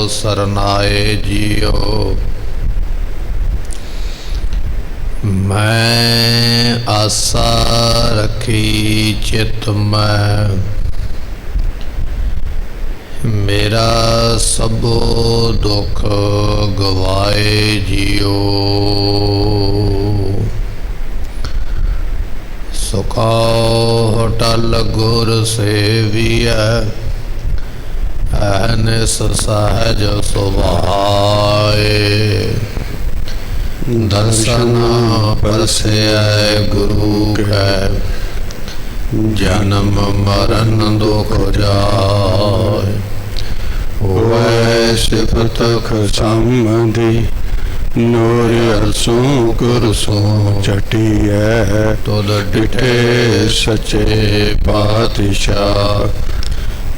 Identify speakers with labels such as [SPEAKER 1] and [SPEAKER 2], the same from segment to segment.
[SPEAKER 1] सरनाए जियो। मैं आसा रखी चित में, मेरा सबो दुख गवाए जियो। सुखा होटल गुर सेविय, अहनिस सहज सुभाए। दर्शन परसे गुरु कै, जन्म मरण दुख जाय।
[SPEAKER 2] होवै सिफत खसमधि, नूर अरसों कुरसों चटियै।
[SPEAKER 1] तुद
[SPEAKER 2] डिठे सचे पातशाह,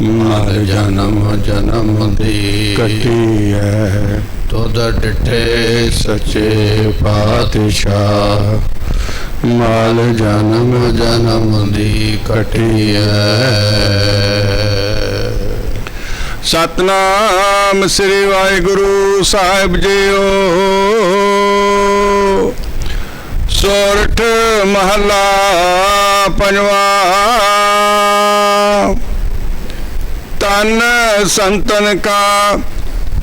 [SPEAKER 2] मार जन्म जन्म दी कटियै।
[SPEAKER 1] तुद डिठे
[SPEAKER 2] सचे पातशाह, माल जन्म जन्म दी कटियै। सतनाम श्री वाहिगुरु साहिब जीओ। सोरठ महला पंजवा। तन संतन का,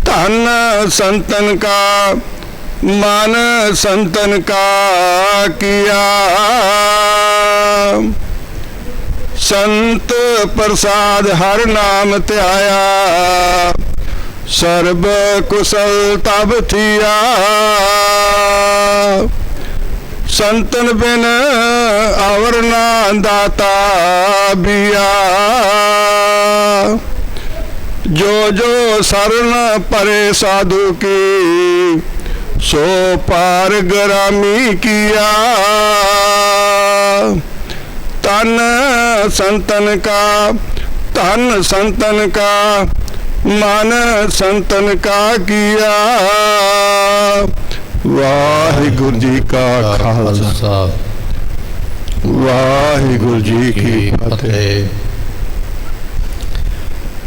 [SPEAKER 2] धन संतन का, मन संतन का किया। संत प्रसाद हर नाम त्याया, सर्ब कुशल तब थिया। संतन बिन अवर ना दाता बिया। जो जो शरण परे साधु की, सो पार ग्रामी किया। तन संतन का, धन संतन का, मन संतन का किया। वाहिगुरु जी का खालसा, वाहिगुरु जी की फतेह।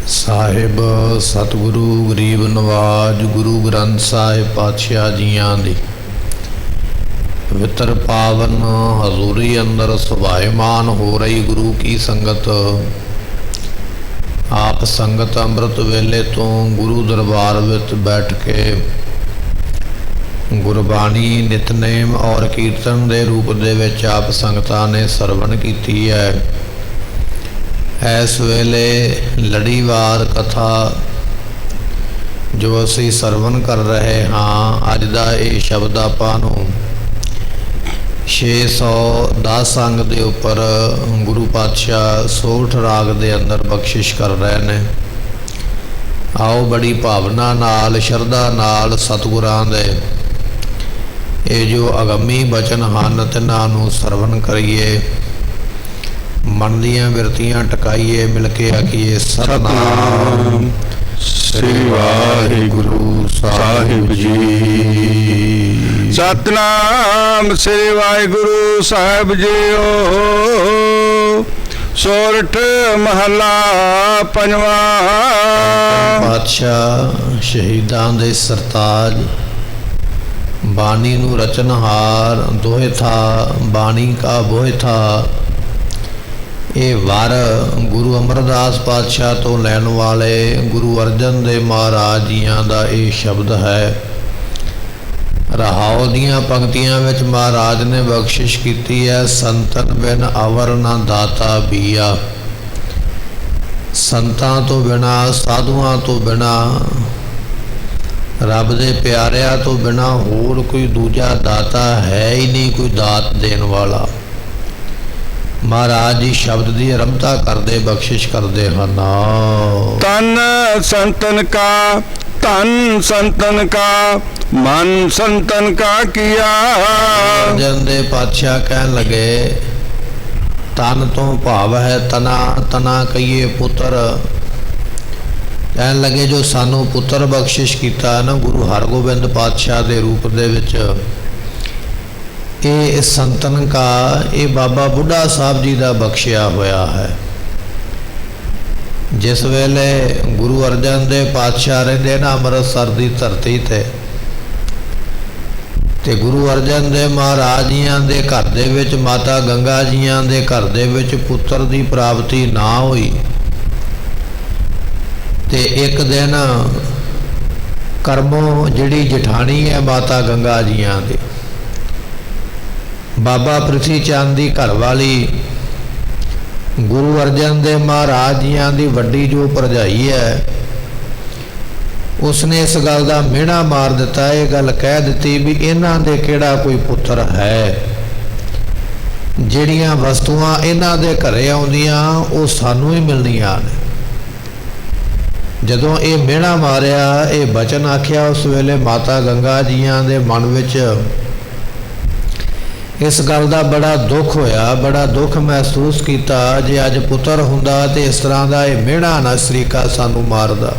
[SPEAKER 1] साहिब सतगुरु गरीब नवाज गुरु ग्रंथ साहिब पातशाह जियां दी पवित्र पावन हजूरी अंदर सुभायमान हो रही गुरु की संगत। आप संगत अमृत वेले तो गुरु दरबार विच बैठ के गुरबाणी नितनेम और कीर्तन दे रूप दे विच आप संगतां ने सरवण कीती है। इस वेले लड़ीवार कथा जो असी सरवण कर रहे हाँ, अज दा ये शब्द आपां नूं 610 अंग दे उपर गुरु पातशाह सोठ राग दे अंदर बख्शिश कर रहे ने। आओ बड़ी भावना नाल शरधा नाल सतगुरां दे ये जो अगमी बचन हैं तिन्हां नूं सरवण करिए। मन दियां बिरतियां टकाइए, मिल के आखिए सतनाम
[SPEAKER 2] श्री वाहिगुरु साहिब जी। सतनाम श्री वाहिगुरु साहिब जीओ। सोरठ महला पंजवा।
[SPEAKER 1] पातशाह शहीदां दे सरताज, बाणी नूं रचनहार, दोहे था बाणी का बोहे था। ये वार गुरु अमरदास पातशाह तो लैन वाले गुरु अर्जन देव महाराज जियां दा ये शब्द है। रहाओ दियां पंक्तियां विच महाराज ने बख्शिश की है। संतन बिन अवर न दाता बिया। संतां तो बिना, साधुआं तो बिना, रब दे प्यारिया तो बिना होर कोई दूजा दाता है ही नहीं, कोई दात देन वाला। महाराज जी शब्द की आरंभता करते बख्शिश करते हैं।
[SPEAKER 2] तन संतन का, धन संतन का, मन संतन का किया।
[SPEAKER 1] अर्जन दे पातशाह कहन लगे, तन तो भाव है तना, तना कहिए पुत्र। कहन लगे जो सानू पुत्र बख्शिश किया ना गुरु हरगोबिंद पातशाह के रूप दे विच, ये संतन का, ये बाबा बुढ़ा साहब जी का बख्शिया होया है। जिस वेले गुरु अर्जन देव पातशाह रहिंदे ना अमृतसर की धरती ते गुरु अर्जन देव महाराज जियां दे घर दे विच माता गंगा जियां दे घर दे विच पुत्र की प्राप्ति ना हुई ते एक दिन करमों जिहड़ी जठानी है माता गंगा जियां दी बाबा पृथ्वी चंद की घरवाली गुरु अर्जन देव महाराज जियां दी वड्डी जो भरजाई है उसने इस गल का मिहना मार दिता, ये गल कह दी भी इन्हां दे किहड़ा कोई पुत्र है, जिहड़ियां वस्तुआं इन्हां दे घरे आउंदियां वो सानू ही मिलनियां ने। जदों ये मिहना मारिया ये बचन आखिया उस वेले माता गंगा जियां दे मन विच इस गल का बड़ा दुख होया, बड़ा दुख महसूस किया। जे अज पुत्र हुंदा ते इस तरह का ये मिहना ना सरीका सानू मारदा।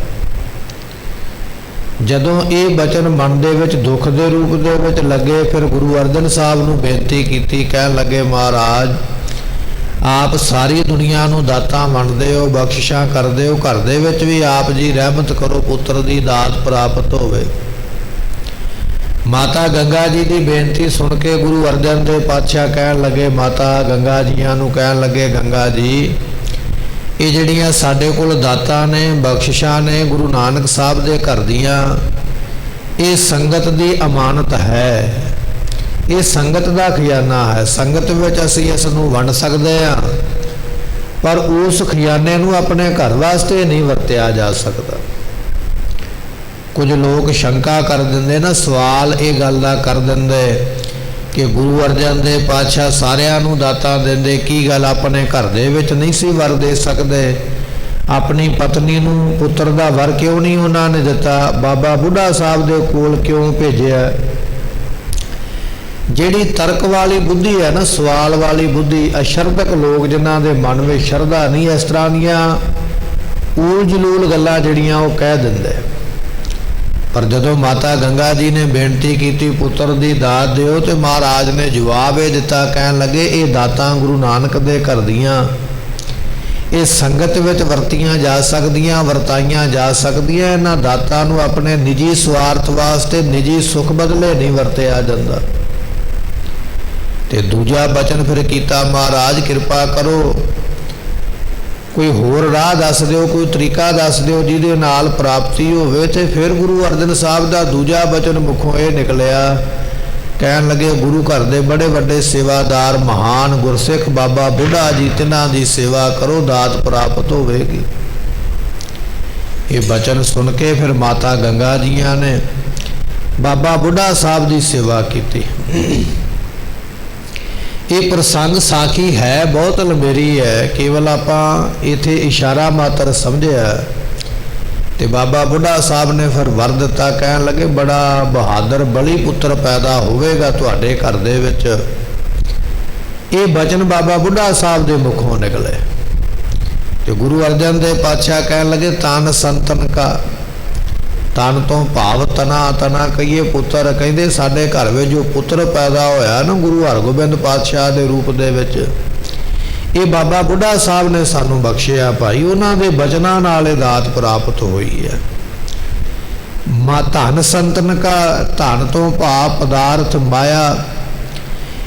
[SPEAKER 1] जदों ये बचन मन दे विच दुख के रूप दे विच लगे फिर गुरु अर्जन साहब नूं बेनती की, कहन लगे महाराज आप सारी दुनिया नूं दाता मनदे हो, बख्शिशां करदे हो, घर दे विच भी आप जी रहमत करो पुत्र की दात प्राप्त होवे। माता गंगा जी की बेनती सुन के गुरु अर्जन देव पातशाह कहन लगे माता गंगा जियां नूं कहन लगे गंगा जी ये जिहड़ियां साडे कोल दातां ने बख्शिशां ने गुरु नानक साहब दे घर दियां ये संगत की अमानत है, ये संगत का खजाना है। संगत विच असीं इस नूं वंड सकदे हां पर उस खजाने नूं अपने घर वास्ते नहीं वरतिया जा सकता। कुछ लोग शंका कर देंदे ना, सवाल ये गल दा कर देंदे कि गुरु अर्जन देव पातशाह सारियां नूं दातां देंदे, की गल अपने घर दे विच नहीं सी वर दे सकदे, अपनी पत्नी नूं पुत्र दा वर क्यों नहीं उन्होंने दिता, बाबा बुढ़ा साहब दे कोल क्यों भेजिया। जिहड़ी तर्क वाली बुद्धि है ना, सवाल वाली बुद्धि, अशरदक लोग जिन्हां दे मन में शरधा नहीं, इस तरह दीआं ऊल जलूल गल्लां जिहड़ियां वो कह दिंदे। पर जदों माता गंगा जी ने बेनती की पुत्र की दात दिओ तो महाराज ने जवाब ये दिता, कहन लगे ये दातां गुरु नानक दे घर दियां ये संगत विच वरतियां जा सकदियां, वरताइयां जा सकदियां। इन्हां दातां नूं अपने निजी स्वार्थ वास्ते निजी सुख बदले नहीं वरतिया जांदा। ते दूजा बचन फिर कीता, महाराज कृपा करो कोई होर राह दस दिओ, कोई तरीका दस दिओ जिहदे नाल प्राप्ति होवे। ते फिर गुरु अर्जन साहब का दूजा बचन मुखों ये निकलिया, कहन लगे गुरु घर दे बड़े बड़े सेवादार महान गुरसिख बाबा बुढ़ा जी तिन्हां दी सेवा करो, दात प्राप्त होवेगी। ये बचन सुन के फिर माता गंगा जियां ने बाबा बुढ़ा साहब की सेवा की। ये प्रसंग साखी है बहुत लंबेरी है, केवल आपां इत्थे इशारा मात्र समझिया। ते बाबा बुढ़ा साहब ने फिर वर दिता, कहन लगे बड़ा बहादुर बली पुत्र पैदा होवेगा तुहाडे घर दे विच। ये बचन बाबा बुढ़ा साहब दे मुखों निकले। ते गुरु अर्जन देव पातशाह कहन लगे तन संतन का, तन तो भाव तना, तना कहिए पुत्र, कहिंदे साडे घर में जो पुत्र पैदा होया ना गुरु हरगोबिंद पातशाह के रूप दे विच, ये बाबा बुढ़ा साहब ने सानू बख्शिया भाई, उन्हां दे बचनां नाल ये दात प्राप्त हुई है। मां धन संतन का, धन तो भाव पदार्थ माया,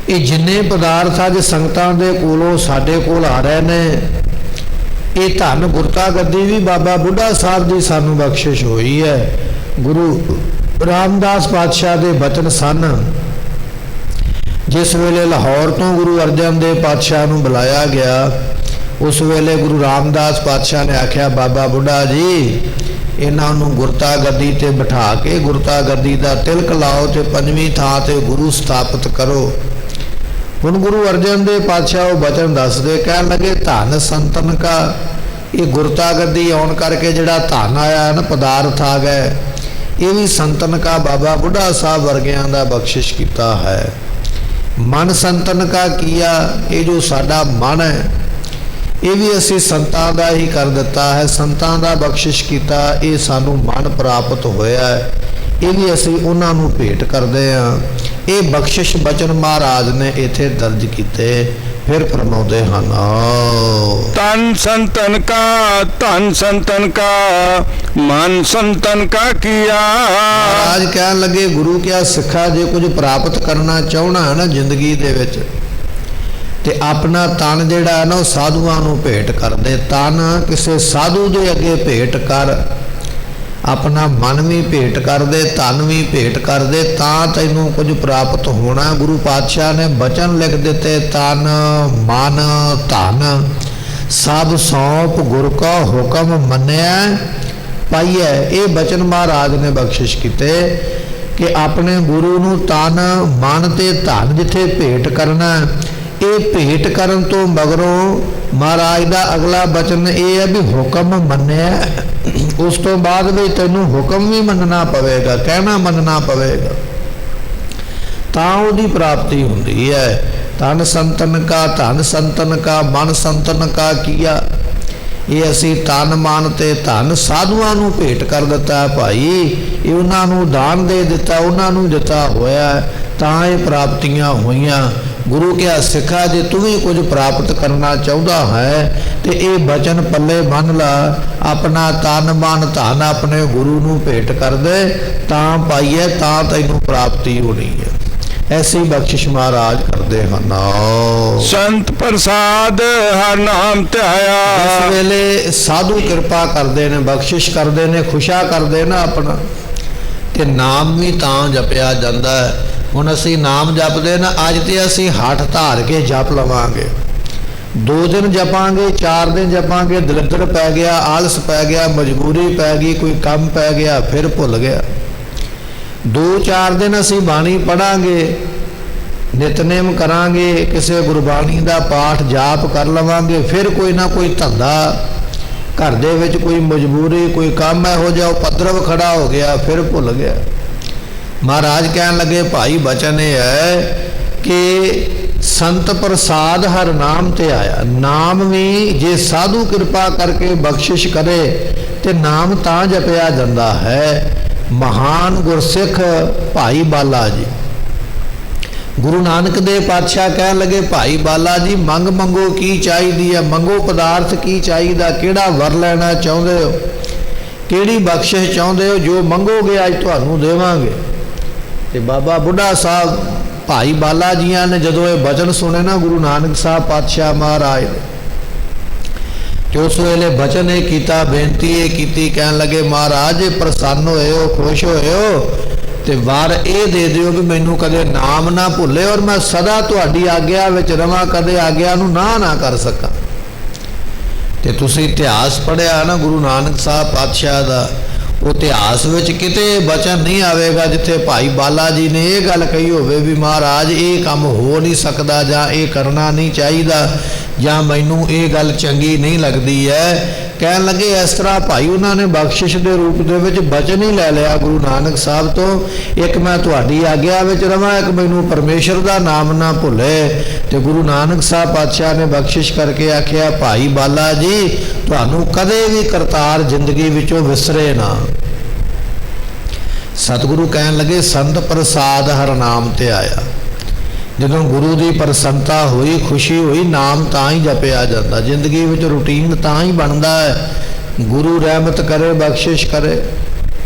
[SPEAKER 1] ये जिन्ने पदार्थ अज संगतां दे कोलों साडे कोल आ रहे ने, ये धन गुरता गद्दी भी बाबा बुढ़ा साहब की सानू बख्शिश हुई है। गुरु रामदास पातशाह के बचन सन, जिस वेले लाहौर तो गुरु अर्जन देव पातशाह नूं बुलाया गया, उस वेले गुरु रामदास पातशाह ने आख्या बाबा बुढ़ा जी इन्हां नूं गुरता गद्दी ते बिठा के गुरता गद्दी का तिलक लाओ ते पंजवीं थां ते गुरु स्थापित करो। हुण गुरु अर्जन देव पातशाह वो बचन दसदे, कहन लगे धन संतन का, ये गुरता गद्दी आउण करके जिहड़ा धन आया ना पदार्थ आ गए, ये भी संतन का बाबा बुढ़ा साहब वर्गियां दा बख्शिश किया है। मन संतन का किया, ये जो साडा मन है ये भी असी संतां दा ही कर दिता है, संतां दा बख्शिश किया, ये सानू मन प्राप्त होया है, ये भी असी उन्हां नूं भेंट करदे हां। ਇਹ ਬਖਸ਼ਿਸ਼ ਬਚਨ ਮਹਾਰਾਜ ਨੇ ਇੱਥੇ ਦਰਜ ਕੀਤੇ। ਫਿਰ ਫਰਮਾਉਂਦੇ ਹਨ,
[SPEAKER 2] तन संतन का मन संतन का किया।
[SPEAKER 1] ਮਹਾਰਾਜ ਕਹਿਣ ਲੱਗੇ, ਗੁਰੂ ਕਿਆ ਸਿੱਖਾ ਜੇ ਕੁਝ ਪ੍ਰਾਪਤ ਕਰਨਾ ਚਾਹਣਾ ਹੈ ਨਾ ਜ਼ਿੰਦਗੀ ਦੇ ਵਿੱਚ, ਤੇ ਆਪਣਾ ਤਨ ਜਿਹੜਾ ਹੈ ਨਾ ਉਹ ਸਾਧੂਆਂ ਨੂੰ ਭੇਟ ਕਰ ਦੇ। ਤਨ ਕਿਸੇ ਸਾਧੂ ਦੇ ਅੱਗੇ ਭੇਟ ਕਰ, ਆਪਣਾ ਮਨ ਵੀ ਭੇਟ ਕਰ ਦੇ, ਧਨ ਵੀ ਭੇਟ ਕਰ ਦੇ, ਤਾਂ ਤੈਨੂੰ ਕੁਝ ਪ੍ਰਾਪਤ ਹੋਣਾ। ਗੁਰੂ ਪਾਤਸ਼ਾਹ ਨੇ ਬਚਨ ਲਿਖ ਦਿੱਤੇ, ਤਨ ਮਨ ਧਨ ਸਭ ਸੌਂਪ ਗੁਰ ਕਾ ਹੁਕਮ ਮੰਨਿਆ ਪਾਈਐ। ਇਹ ਬਚਨ ਮਹਾਰਾਜ ਨੇ ਬਖਸ਼ਿਸ਼ ਕੀਤੇ ਕਿ ਆਪਣੇ ਗੁਰੂ ਨੂੰ ਤਨ ਮਨ ਤੇ ਧਨ ਜਿੱਥੇ ਭੇਟ ਕਰਨਾ, ਇਹ ਭੇਟ ਕਰਨ ਤੋਂ ਮਗਰੋਂ ਮਹਾਰਾਜ ਦਾ ਅਗਲਾ ਬਚਨ ਇਹ ਹੈ ਵੀ ਹੁਕਮ ਮੰਨਿਆ। ਉਸ ਤੋਂ ਬਾਅਦ ਵੀ ਤੈਨੂੰ ਹੁਕਮ ਵੀ ਮੰਨਣਾ ਪਵੇਗਾ, ਕਹਿਣਾ ਮੰਨਣਾ ਪਵੇਗਾ, ਤਾਂ ਉਹਦੀ ਪ੍ਰਾਪਤੀ ਹੁੰਦੀ ਹੈ। ਤਨ ਸੰਤਨ ਕਾ ਧਨ ਸੰਤਨ ਕਾ ਮਨ ਸੰਤਨ ਕਾ ਕੀਆ। ਇਹ ਅਸੀਂ ਤਨ ਮਨ ਤੇ ਧਨ ਸਾਧੂਆਂ ਨੂੰ ਭੇਟ ਕਰ ਦਿੱਤਾ ਭਾਈ, ਇਹ ਉਹਨਾਂ ਨੂੰ ਦਾਨ ਦੇ ਦਿੱਤਾ, ਉਹਨਾਂ ਨੂੰ ਦਿੱਤਾ ਹੋਇਆ, ਤਾਂ ਇਹ ਪ੍ਰਾਪਤੀਆਂ ਹੋਈਆਂ। ਗੁਰੂ ਕਿਹਾ ਸਿੱਖਾ ਜੇ ਤੂੰ ਵੀ ਕੁਝ ਪ੍ਰਾਪਤ ਕਰਨਾ ਚਾਹੁੰਦਾ ਹੈ ਤੇ ਇਹ ਬਚਨ ਪੱਲੇ ਬੰਨ ਲਾ, ਆਪਣਾ ਤਨ ਮਨ ਧਨ ਆਪਣੇ ਗੁਰੂ ਨੂੰ ਭੇਟ ਕਰ ਦੇ, ਤਾਂ ਪਾਈਏ, ਤਾਂ ਤੈਨੂੰ ਪ੍ਰਾਪਤੀ ਹੋਣੀ ਹੈ। ਐਸੀ ਬਖਸ਼ਿਸ਼ ਮਹਾਰਾਜ ਕਰਦੇ ਹਨ।
[SPEAKER 2] संत प्रसाद हर नाम ਧਿਆਇਆ।
[SPEAKER 1] ਇਸ ਵੇਲੇ ਸਾਧੂ ਕਿਰਪਾ ਕਰਦੇ ਨੇ, ਬਖਸ਼ਿਸ਼ ਕਰਦੇ ਨੇ, ਖੁਸ਼ਾ ਕਰਦੇ ਨਾ ਆਪਣਾ, ਤੇ ਨਾਮ ਵੀ ਤਾਂ ਜਪਿਆ ਜਾਂਦਾ ਹੈ। ਹੁਣ ਅਸੀਂ ਨਾਮ ਜਪਦੇ ਨਾ, ਅੱਜ ਤੇ ਅਸੀਂ ਹੱਠ ਧਾਰ ਕੇ ਜਪ ਲਵਾਂਗੇ, 2 ਦਿਨ ਜਪਾਂਗੇ, 4 ਦਿਨ ਜਪਾਂਗੇ, ਦਲਿੱਦਰ ਪੈ ਗਿਆ, ਆਲਸ ਪੈ ਗਿਆ, ਮਜਬੂਰੀ ਪੈ ਗਈ, ਕੋਈ ਕੰਮ ਪੈ ਗਿਆ, ਫਿਰ ਭੁੱਲ ਗਿਆ। 2-4 ਦਿਨ ਅਸੀਂ ਬਾਣੀ ਪੜਾਂਗੇ, ਨਿਤਨੇਮ ਕਰਾਂਗੇ, ਕਿਸੇ ਗੁਰਬਾਣੀ ਦਾ ਪਾਠ ਜਾਪ ਕਰ ਲਵਾਂਗੇ, ਫਿਰ ਕੋਈ ਨਾ ਕੋਈ ਧੰਦਾ ਘਰ ਦੇ ਵਿੱਚ, ਕੋਈ ਮਜਬੂਰੀ, ਕੋਈ ਕੰਮ ਇਹੋ ਜਿਹਾ ਉਪਦਰਵ ਖੜਾ ਹੋ ਗਿਆ, ਫਿਰ ਭੁੱਲ ਗਿਆ। ਮਹਾਰਾਜ ਕਹਿਣ ਲੱਗੇ ਭਾਈ ਬਚਨ ਇਹ ਹੈ ਕਿ ਸੰਤ ਪ੍ਰਸਾਦ ਹਰ ਨਾਮ ਤੇ ਆਇਆ। ਨਾਮ ਵੀ ਜੇ ਸਾਧੂ ਕਿਰਪਾ ਕਰਕੇ ਬਖਸ਼ਿਸ਼ ਕਰੇ ਤੇ ਨਾਮ ਤਾਂ ਜਪਿਆ ਜਾਂਦਾ ਹੈ। ਮਹਾਨ ਗੁਰਸਿੱਖ ਭਾਈ ਬਾਲਾ ਜੀ, ਗੁਰੂ ਨਾਨਕ ਦੇਵ ਪਾਤਸ਼ਾਹ ਕਹਿਣ ਲੱਗੇ ਭਾਈ ਬਾਲਾ ਜੀ ਮੰਗ ਮੰਗੋ ਕੀ ਚਾਹੀਦੀ ਹੈ, ਮੰਗੋ ਪਦਾਰਥ ਕੀ ਚਾਹੀਦਾ, ਕਿਹੜਾ ਵਰ ਲੈਣਾ ਚਾਹੁੰਦੇ ਹੋ, ਕਿਹੜੀ ਬਖਸ਼ਿਸ਼ ਚਾਹੁੰਦੇ ਹੋ, ਜੋ ਮੰਗੋਗੇ ਅੱਜ ਤੁਹਾਨੂੰ ਦੇਵਾਂਗੇ। ਤੇ ਬਾਬਾ ਬੁੱਢਾ ਸਾਹਿਬ ਭਾਈ ਬਾਲਾ ਜੀਆਂ ਨੇ ਜਦੋਂ ਇਹ ਬਚਨ ਸੁਣੇ ਨਾ ਗੁਰੂ ਨਾਨਕ ਸਾਹਿਬ ਪਾਤਸ਼ਾਹ ਮਹਾਰਾਜ ਨੇ, ਤੇ ਉਸ ਵੇਲੇ ਬਚਨ ਇਹ ਕੀਤਾ, ਬੇਨਤੀ ਇਹ ਕੀਤੀ, ਕਹਿਣ ਲੱਗੇ ਮਹਾਰਾਜ ਜੇ ਪ੍ਰਸੰਨ ਹੋਏ ਹੋ, ਖੁਸ਼ ਹੋਏ ਹੋ, ਤੇ ਵਰ ਇਹ ਦੇ ਦਿਓ ਵੀ ਮੈਨੂੰ ਕਦੇ ਨਾਮ ਨਾ ਭੁੱਲੇ ਔਰ ਮੈਂ ਸਦਾ ਤੁਹਾਡੀ ਆਗਿਆ ਵਿੱਚ ਰਵਾਂ, ਕਦੇ ਆਗਿਆ ਨੂੰ ਨਾ ਕਰ ਸਕਾਂ। ਤੇ ਤੁਸੀਂ ਇਤਿਹਾਸ ਪੜ੍ਹਿਆ ਨਾ ਗੁਰੂ ਨਾਨਕ ਸਾਹਿਬ ਪਾਤਸ਼ਾਹ ਦਾ, ਉਹ ਇਤਿਹਾਸ ਵਿੱਚ ਕਿਤੇ ਬਚਨ ਨਹੀਂ ਆਵੇਗਾ ਜਿੱਥੇ ਭਾਈ ਬਾਲਾ ਜੀ ਨੇ ਇਹ ਗੱਲ ਕਹੀ ਹੋਵੇ ਵੀ ਮਹਾਰਾਜ ਇਹ ਕੰਮ ਹੋ ਨਹੀਂ ਸਕਦਾ, ਜਾਂ ਇਹ ਕਰਨਾ ਨਹੀਂ ਚਾਹੀਦਾ, ਜਾਂ ਮੈਨੂੰ ਇਹ ਗੱਲ ਚੰਗੀ ਨਹੀਂ ਲੱਗਦੀ ਹੈ। ਕਹਿਣ ਲੱਗੇ ਇਸ ਤਰ੍ਹਾਂ ਭਾਈ ਉਹਨਾਂ ਨੇ ਬਖਸ਼ਿਸ਼ ਦੇ ਰੂਪ ਦੇ ਵਿੱਚ ਬਚਨ ਹੀ ਲੈ ਲਿਆ ਗੁਰੂ ਨਾਨਕ ਸਾਹਿਬ ਤੋਂ, ਇੱਕ ਮੈਂ ਤੁਹਾਡੀ ਆਗਿਆ ਵਿੱਚ ਰਵਾਂ, ਇੱਕ ਮੈਨੂੰ ਪਰਮੇਸ਼ਰ ਦਾ ਨਾਮ ਨਾ ਭੁੱਲੇ। ਤੇ ਗੁਰੂ ਨਾਨਕ ਸਾਹਿਬ ਪਾਤਸ਼ਾਹ ਨੇ ਬਖਸ਼ਿਸ਼ ਕਰਕੇ ਆਖਿਆ ਭਾਈ ਬਾਲਾ ਜੀ ਤੁਹਾਨੂੰ ਕਦੇ ਵੀ ਕਰਤਾਰ ਜ਼ਿੰਦਗੀ ਵਿੱਚੋਂ ਵਿਸਰੇ ਨਾ। ਸਤਿਗੁਰੂ ਕਹਿਣ ਲੱਗੇ ਸੰਤ ਪ੍ਰਸਾਦ ਹਰ ਨਾਮ ਤੇ ਆਇਆ। ਜਦੋਂ ਗੁਰੂ ਦੀ ਪ੍ਰਸੰਨਤਾ ਹੋਈ, ਖੁਸ਼ੀ ਹੋਈ, ਨਾਮ ਤਾਂ ਹੀ ਜਪਿਆ ਜਾਂਦਾ। ਜ਼ਿੰਦਗੀ ਵਿੱਚ ਰੂਟੀਨ ਤਾਂ ਹੀ ਬਣਦਾ ਹੈ, ਗੁਰੂ ਰਹਿਮਤ ਕਰੇ, ਬਖਸ਼ਿਸ਼ ਕਰੇ।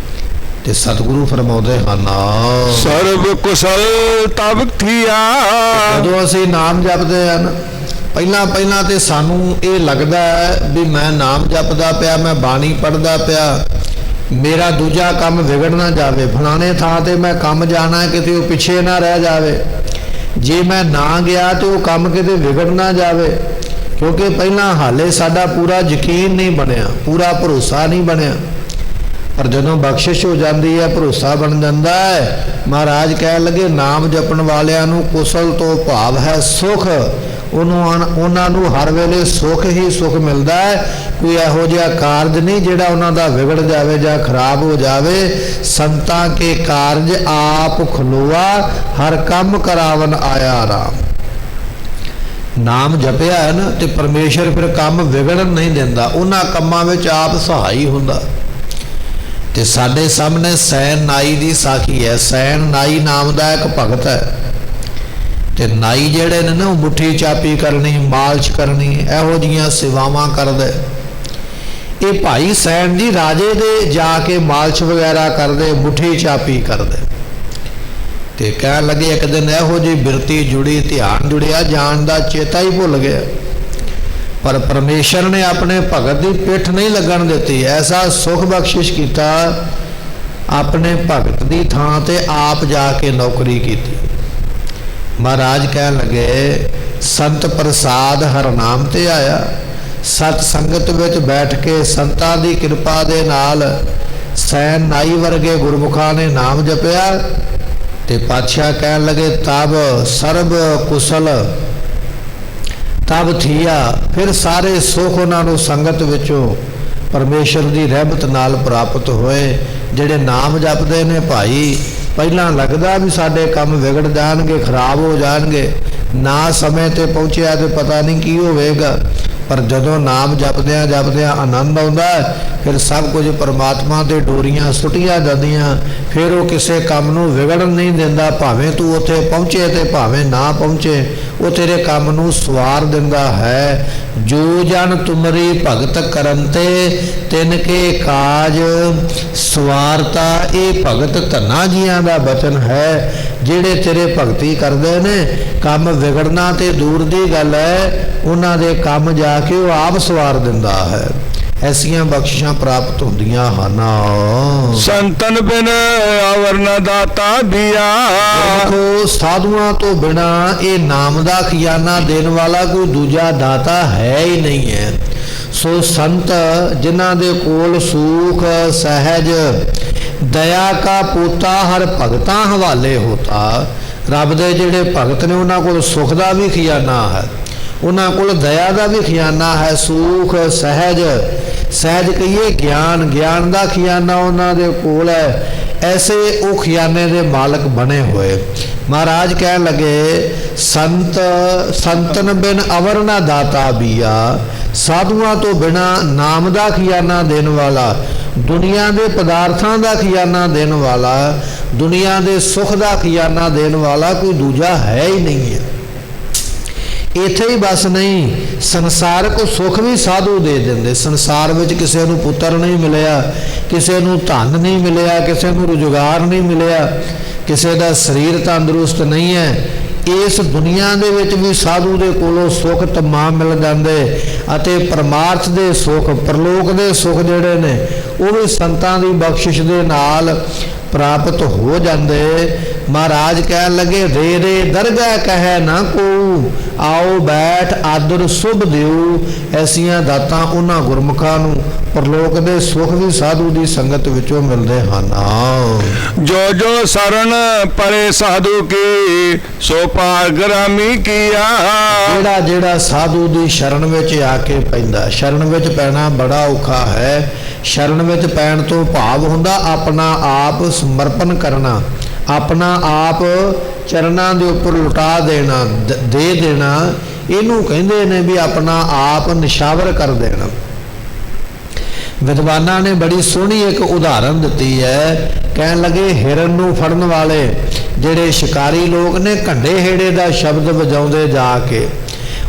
[SPEAKER 1] ਤੇ ਸਤਿਗੁਰੂ ਫਰਮਾਉਂਦੇ ਹਨ
[SPEAKER 2] ਸਰਬ ਕੁਸ਼ਲ ਤਬ ਥੀਆ।
[SPEAKER 1] ਜਦੋਂ ਅਸੀਂ ਨਾਮ ਜਪਦੇ ਹਨ, ਪਹਿਲਾਂ ਤੇ ਸਾਨੂੰ ਇਹ ਲੱਗਦਾ ਹੈ ਵੀ ਮੈਂ ਨਾਮ ਜਪਦਾ ਪਿਆ, ਮੈਂ ਬਾਣੀ ਪੜ੍ਹਦਾ ਪਿਆ, ਮੇਰਾ ਦੂਜਾ ਕੰਮ ਵਿਗੜ ਨਾ ਜਾਵੇ, ਫਲਾਣੇ ਥਾਂ ਤੇ ਮੈਂ ਕੰਮ ਜਾਣਾ, ਕਿਤੇ ਉਹ ਪਿੱਛੇ ਨਾ ਰਹਿ ਜਾਵੇ, ਜੇ ਮੈਂ ਨਾ ਗਿਆ ਤੇ ਉਹ ਕੰਮ ਕਿਤੇ ਵਿਗੜ ਨਾ ਜਾਵੇ, ਕਿਉਂਕਿ ਪਹਿਲਾਂ ਹਾਲੇ ਸਾਡਾ ਪੂਰਾ ਯਕੀਨ ਨਹੀਂ ਬਣਿਆ, ਪੂਰਾ ਭਰੋਸਾ ਨਹੀਂ ਬਣਿਆ। ਪਰ ਜਦੋਂ ਬਖਸ਼ਿਸ਼ ਹੋ ਜਾਂਦੀ ਹੈ, ਭਰੋਸਾ ਬਣ ਜਾਂਦਾ ਹੈ। ਮਹਾਰਾਜ ਕਹਿਣ ਲੱਗੇ ਨਾਮ ਜਪਣ ਵਾਲਿਆਂ ਨੂੰ ਕੁਸ਼ਲ ਤੋਂ ਭਾਵ ਹੈ ਸੁਖ, ਉਹਨਾਂ ਨੂੰ ਹਰ ਵੇਲੇ ਸੁਖ ਹੀ ਸੁਖ ਮਿਲਦਾ ਹੈ। ਕੋਈ ਇਹੋ ਜਿਹਾ ਕਾਰਜ ਨਹੀਂ ਜਿਹੜਾ ਉਹਨਾਂ ਦਾ ਵਿਗੜ ਜਾਵੇ ਜਾਂ ਖਰਾਬ ਹੋ ਜਾਵੇ। ਸੰਤਾਂ ਕੇ ਕਾਰਜ ਆਪ ਖਲੋਆ, ਹਰ ਕੰਮ ਕਰਾਵਨ ਆਇਆ ਰਾਮ। ਨਾਮ ਜਪਿਆ ਹੈ ਨਾ ਤੇ ਪਰਮੇਸ਼ਰ ਫਿਰ ਕੰਮ ਵਿਗੜਨ ਨਹੀਂ ਦਿੰਦਾ, ਉਹਨਾਂ ਕੰਮਾਂ ਵਿੱਚ ਆਪ ਸਹਾਈ ਹੁੰਦਾ। ਤੇ ਤੇ ਸਾਡੇ ਸਾਹਮਣੇ ਸੈਨ ਨਾਈ ਦੀ ਸਾਖੀ ਹੈ। ਸੈਨ ਨਾਈ ਨਾਮ ਦਾ ਇੱਕ ਭਗਤ ਹੈ, ਤੇ ਨਾਈ ਜਿਹੜੇ ਨੇ ਨਾ ਉਹ ਮੁੱਠੀ ਚਾਪੀ ਕਰਨੀ, ਮਾਲਸ਼ ਕਰਨੀ, ਇਹੋ ਜਿਹੀਆਂ ਸੇਵਾਵਾਂ ਕਰਦੇ। ਇਹ ਭਾਈ ਸੈਨ ਜੀ ਰਾਜੇ ਦੇ ਜਾ ਕੇ ਮਾਲਸ਼ ਵਗੈਰਾ ਕਰਦੇ, ਮੁੱਠੀ ਚਾਪੀ ਕਰਦੇ। ਤੇ ਕਹਿਣ ਲੱਗੇ ਇੱਕ ਦਿਨ ਇਹੋ ਜਿਹੀ ਬਿਰਤੀ ਜੁੜੀ, ਧਿਆਨ ਜੁੜਿਆ, ਜਾਣ ਦਾ ਚੇਤਾ ਹੀ ਭੁੱਲ ਗਿਆ। ਪਰ ਪਰਮੇਸ਼ਰ ਨੇ ਆਪਣੇ ਭਗਤ ਦੀ ਪਿੱਠ ਨਹੀਂ ਲੱਗਣ ਦਿੱਤੀ। ਐਸਾ ਸੁਖ ਬਖਸ਼ਿਸ਼ ਕੀਤਾ, ਆਪਣੇ ਭਗਤ ਦੀ ਥਾਂ ਤੇ ਆਪ ਜਾ ਕੇ ਨੌਕਰੀ ਕੀਤੀ। ਮਹਾਰਾਜ ਕਹਿਣ ਲੱਗੇ ਸੰਤ ਪ੍ਰਸਾਦ ਹਰਨਾਮ ਤੇ ਆਇਆ। ਸਤ ਸੰਗਤ ਵਿੱਚ ਬੈਠ ਕੇ ਸੰਤਾਂ ਦੀ ਕਿਰਪਾ ਦੇ ਨਾਲ ਸੈਨ ਨਾਈ ਵਰਗੇ ਗੁਰਮੁਖਾਂ ਨੇ ਨਾਮ ਜਪਿਆ। ਤੇ ਪਾਤਸ਼ਾਹ ਕਹਿਣ ਲੱਗੇ ਤਬ ਸਰਬ ਕੁਸ਼ਲ ਤਬ ਥੀਆ। ਫਿਰ ਸਾਰੇ ਸੁੱਖ ਉਹਨਾਂ ਨੂੰ ਸੰਗਤ ਵਿੱਚੋਂ ਪਰਮੇਸ਼ਰ ਦੀ ਰਹਿਮਤ ਨਾਲ ਪ੍ਰਾਪਤ ਹੋਏ। ਜਿਹੜੇ ਨਾਮ ਜਪਦੇ ਨੇ ਭਾਈ, ਪਹਿਲਾਂ ਲੱਗਦਾ ਵੀ ਸਾਡੇ ਕੰਮ ਵਿਗੜ ਜਾਣਗੇ, ਖਰਾਬ ਹੋ ਜਾਣਗੇ, ਨਾ ਸਮੇਂ ਤੇ ਪਹੁੰਚਿਆ ਤੇ ਪਤਾ ਨਹੀਂ ਕੀ ਹੋਵੇਗਾ। ਪਰ ਜਦੋਂ ਨਾਮ ਜਪਦਿਆਂ ਜਪਦਿਆਂ ਆਨੰਦ ਆਉਂਦਾ, ਫਿਰ ਸਭ ਕੁਝ ਪਰਮਾਤਮਾ ਦੇ ਡੋਰੀਆਂ ਸੁੱਟੀਆਂ ਜਾਂਦੀਆਂ। ਫਿਰ ਉਹ ਕਿਸੇ ਕੰਮ ਨੂੰ ਵਿਗੜਨ ਨਹੀਂ ਦਿੰਦਾ। ਭਾਵੇਂ ਤੂੰ ਉੱਥੇ ਪਹੁੰਚੇ ਤੇ ਭਾਵੇਂ ਨਾ ਪਹੁੰਚੇ, ਉਹ ਤੇਰੇ ਕੰਮ ਨੂੰ ਸਵਾਰ ਦਿੰਦਾ ਹੈ। ਜੋ ਜਨ ਤੁਮਰੀ ਭਗਤ ਕਰਨ ਤੇ ਤਿਨ ਕੇ ਕਾਜ ਸਵਾਰਤਾ। ਇਹ ਭਗਤ ਧੰਨਾ ਜੀਆਂ ਦਾ ਬਚਨ ਹੈ। ਜਿਹੜੇ ਤੇਰੇ ਭਗਤੀ ਕਰਦੇ ਨੇ, ਕੰਮ ਵਿਗੜਨਾ ਤੇ ਦੂਰ ਦੀ ਗੱਲ ਹੈ, ਉਹਨਾਂ ਦੇ ਕੰਮ ਜਾ ਕੇ ਉਹ ਆਪ ਸਵਾਰ ਦਿੰਦਾ ਹੈ। ਐਸੀਆਂ ਬਖਸ਼ਿਸ਼ਾਂ ਪ੍ਰਾਪਤ ਹੁੰਦੀਆਂ ਹਨ।
[SPEAKER 2] ਸੰਤਨ ਬਿਨ ਅਵਰ ਨ ਦਾਤਾ ਦਿਆ।
[SPEAKER 1] ਦੇਖੋ ਸਾਧੂਆਂ ਤੋਂ ਬਿਨਾ ਇਹ ਨਾਮ ਦਾ ਖਜ਼ਾਨਾ ਦੇਣ ਵਾਲਾ ਕੋਈ ਦੂਜਾ ਦਾਤਾ ਹੈ ਹੀ ਨਹੀਂ ਹੈ। ਸੋ ਸੰਤ ਜਿਨ੍ਹਾਂ ਦੇ ਕੋਲ ਸੂਖ ਸਹਿਜ ਦਇਆ ਕਾ ਪੋਤਾ ਹਰ ਭਗਤਾਂ ਹਵਾਲੇ ਹੋਤਾ। ਰੱਬ ਦੇ ਜਿਹੜੇ ਭਗਤ ਨੇ ਉਹਨਾਂ ਕੋਲ ਸੁਖ ਦਾ ਵੀ ਖਜ਼ਾਨਾ ਹੈ, ਉਹਨਾਂ ਕੋਲ ਦਇਆ ਦਾ ਵੀ ਖਜ਼ਾਨਾ ਹੈ, ਸੂਖ ਸਹਿਜ ਸਹਿਜ ਕਹੀਏ ਗਿਆਨ, ਗਿਆਨ ਦਾ ਖਜ਼ਾਨਾ ਉਹਨਾਂ ਦੇ ਕੋਲ ਹੈ। ਐਸੇ ਉਹ ਖਜ਼ਾਨੇ ਦੇ ਮਾਲਕ ਬਣੇ ਹੋਏ। ਮਹਾਰਾਜ ਕਹਿਣ ਲੱਗੇ ਸੰਤਨ ਬਿਨ ਅਵਰ ਨਾ ਦਾਤਾ ਬੀਆ। ਸਾਧੂਆਂ ਤੋਂ ਬਿਨਾ ਨਾਮ ਦਾ ਖਜ਼ਾਨਾ ਦੇਣ ਵਾਲਾ, ਦੁਨੀਆ ਦੇ ਪਦਾਰਥਾਂ ਦਾ ਖਜ਼ਾਨਾ ਦੇਣ ਵਾਲਾ, ਦੁਨੀਆ ਦੇ ਸੁੱਖ ਦਾ ਖਜ਼ਾਨਾ ਦੇਣ ਵਾਲਾ ਕੋਈ ਦੂਜਾ ਹੈ ਹੀ ਨਹੀਂ ਹੈ। ਇੱਥੇ ਹੀ ਬਸ ਨਹੀਂ, ਸੰਸਾਰਕ ਸੁੱਖ ਵੀ ਸਾਧੂ ਦੇ ਦਿੰਦੇ। ਸੰਸਾਰ ਵਿੱਚ ਕਿਸੇ ਨੂੰ ਪੁੱਤਰ ਨਹੀਂ ਮਿਲਿਆ, ਕਿਸੇ ਨੂੰ ਧਨ ਨਹੀਂ ਮਿਲਿਆ, ਕਿਸੇ ਨੂੰ ਰੁਜ਼ਗਾਰ ਨਹੀਂ ਮਿਲਿਆ, ਕਿਸੇ ਦਾ ਸਰੀਰ ਤੰਦਰੁਸਤ ਨਹੀਂ ਹੈ, ਇਸ ਦੁਨੀਆ ਦੇ ਵਿੱਚ ਵੀ ਸਾਧੂ ਦੇ ਕੋਲੋਂ ਸੁੱਖ ਤਮਾਮ ਮਿਲ ਜਾਂਦੇ। ਅਤੇ ਪਰਮਾਰਥ ਦੇ ਸੁੱਖ, ਪਰਲੋਕ ਦੇ ਸੁੱਖ ਜਿਹੜੇ ਨੇ, ਉਹ ਵੀ ਸੰਤਾਂ ਦੀ ਬਖਸ਼ਿਸ਼ ਦੇ ਨਾਲ ਪ੍ਰਾਪਤ ਹੋ ਜਾਂਦੇ। ਮਹਾਰਾਜ ਕਹਿਣ ਲੱਗੇ ਰੇ ਰੇ ਦਰਗਾਹ ਕਹੈ ਨਾ ਕੋ, ਆਓ ਬੈਠ ਆਦਰ ਸੁਭ ਦਿਓ। ਐਸੀਆਂ ਦਾਤਾਂ ਉਹਨਾਂ ਗੁਰਮੁਖਾਂ ਨੂੰ ਪਰਲੋਕ ਦੇ ਸੁੱਖ ਵੀ ਸਾਧੂ ਦੀ ਸੰਗਤ ਵਿੱਚੋਂ ਮਿਲਦੇ ਹਨ।
[SPEAKER 2] ਜੋ ਜੋ ਸਰਣ ਪਰੇ ਸਾਧੂ ਕੀ ਸੋ ਭਾਗਰਾਮੀ ਕੀਆ।
[SPEAKER 1] ਜਿਹੜਾ ਜਿਹੜਾ ਸਾਧੂ ਦੀ ਸ਼ਰਨ ਵਿੱਚ ਆ ਕੇ ਪੈਂਦਾ, ਸ਼ਰਨ ਵਿੱਚ ਪੈਣਾ ਬੜਾ ਔਖਾ ਹੈ। ਸ਼ਰਨ ਵਿੱਚ ਪੈਣ ਤੋਂ ਭਾਵ ਹੁੰਦਾ ਆਪਣਾ ਆਪ ਸਮਰਪਣ ਕਰਨਾ, ਆਪਣਾ ਆਪ ਚਰਨਾਂ ਦੇ ਉੱਪਰ ਲੁਟਾ ਦੇਣਾ, ਦੇ ਦੇਣਾ। ਇਹਨੂੰ ਕਹਿੰਦੇ ਨੇ ਵੀ ਆਪਣਾ ਆਪ ਨਿਸ਼ਾਵਰ ਕਰ ਦੇਣਾ। ਵਿਦਵਾਨਾਂ ਨੇ ਬੜੀ ਸੋਹਣੀ ਇੱਕ ਉਦਾਹਰਨ ਦਿੱਤੀ ਹੈ। ਕਹਿਣ ਲੱਗੇ ਹਿਰਨ ਨੂੰ ਫੜਨ ਵਾਲੇ ਜਿਹੜੇ ਸ਼ਿਕਾਰੀ ਲੋਕ ਨੇ, ਘੰਡੇ ਹੇੜੇ ਦਾ ਸ਼ਬਦ ਵਜਾਉਂਦੇ ਜਾ ਕੇ,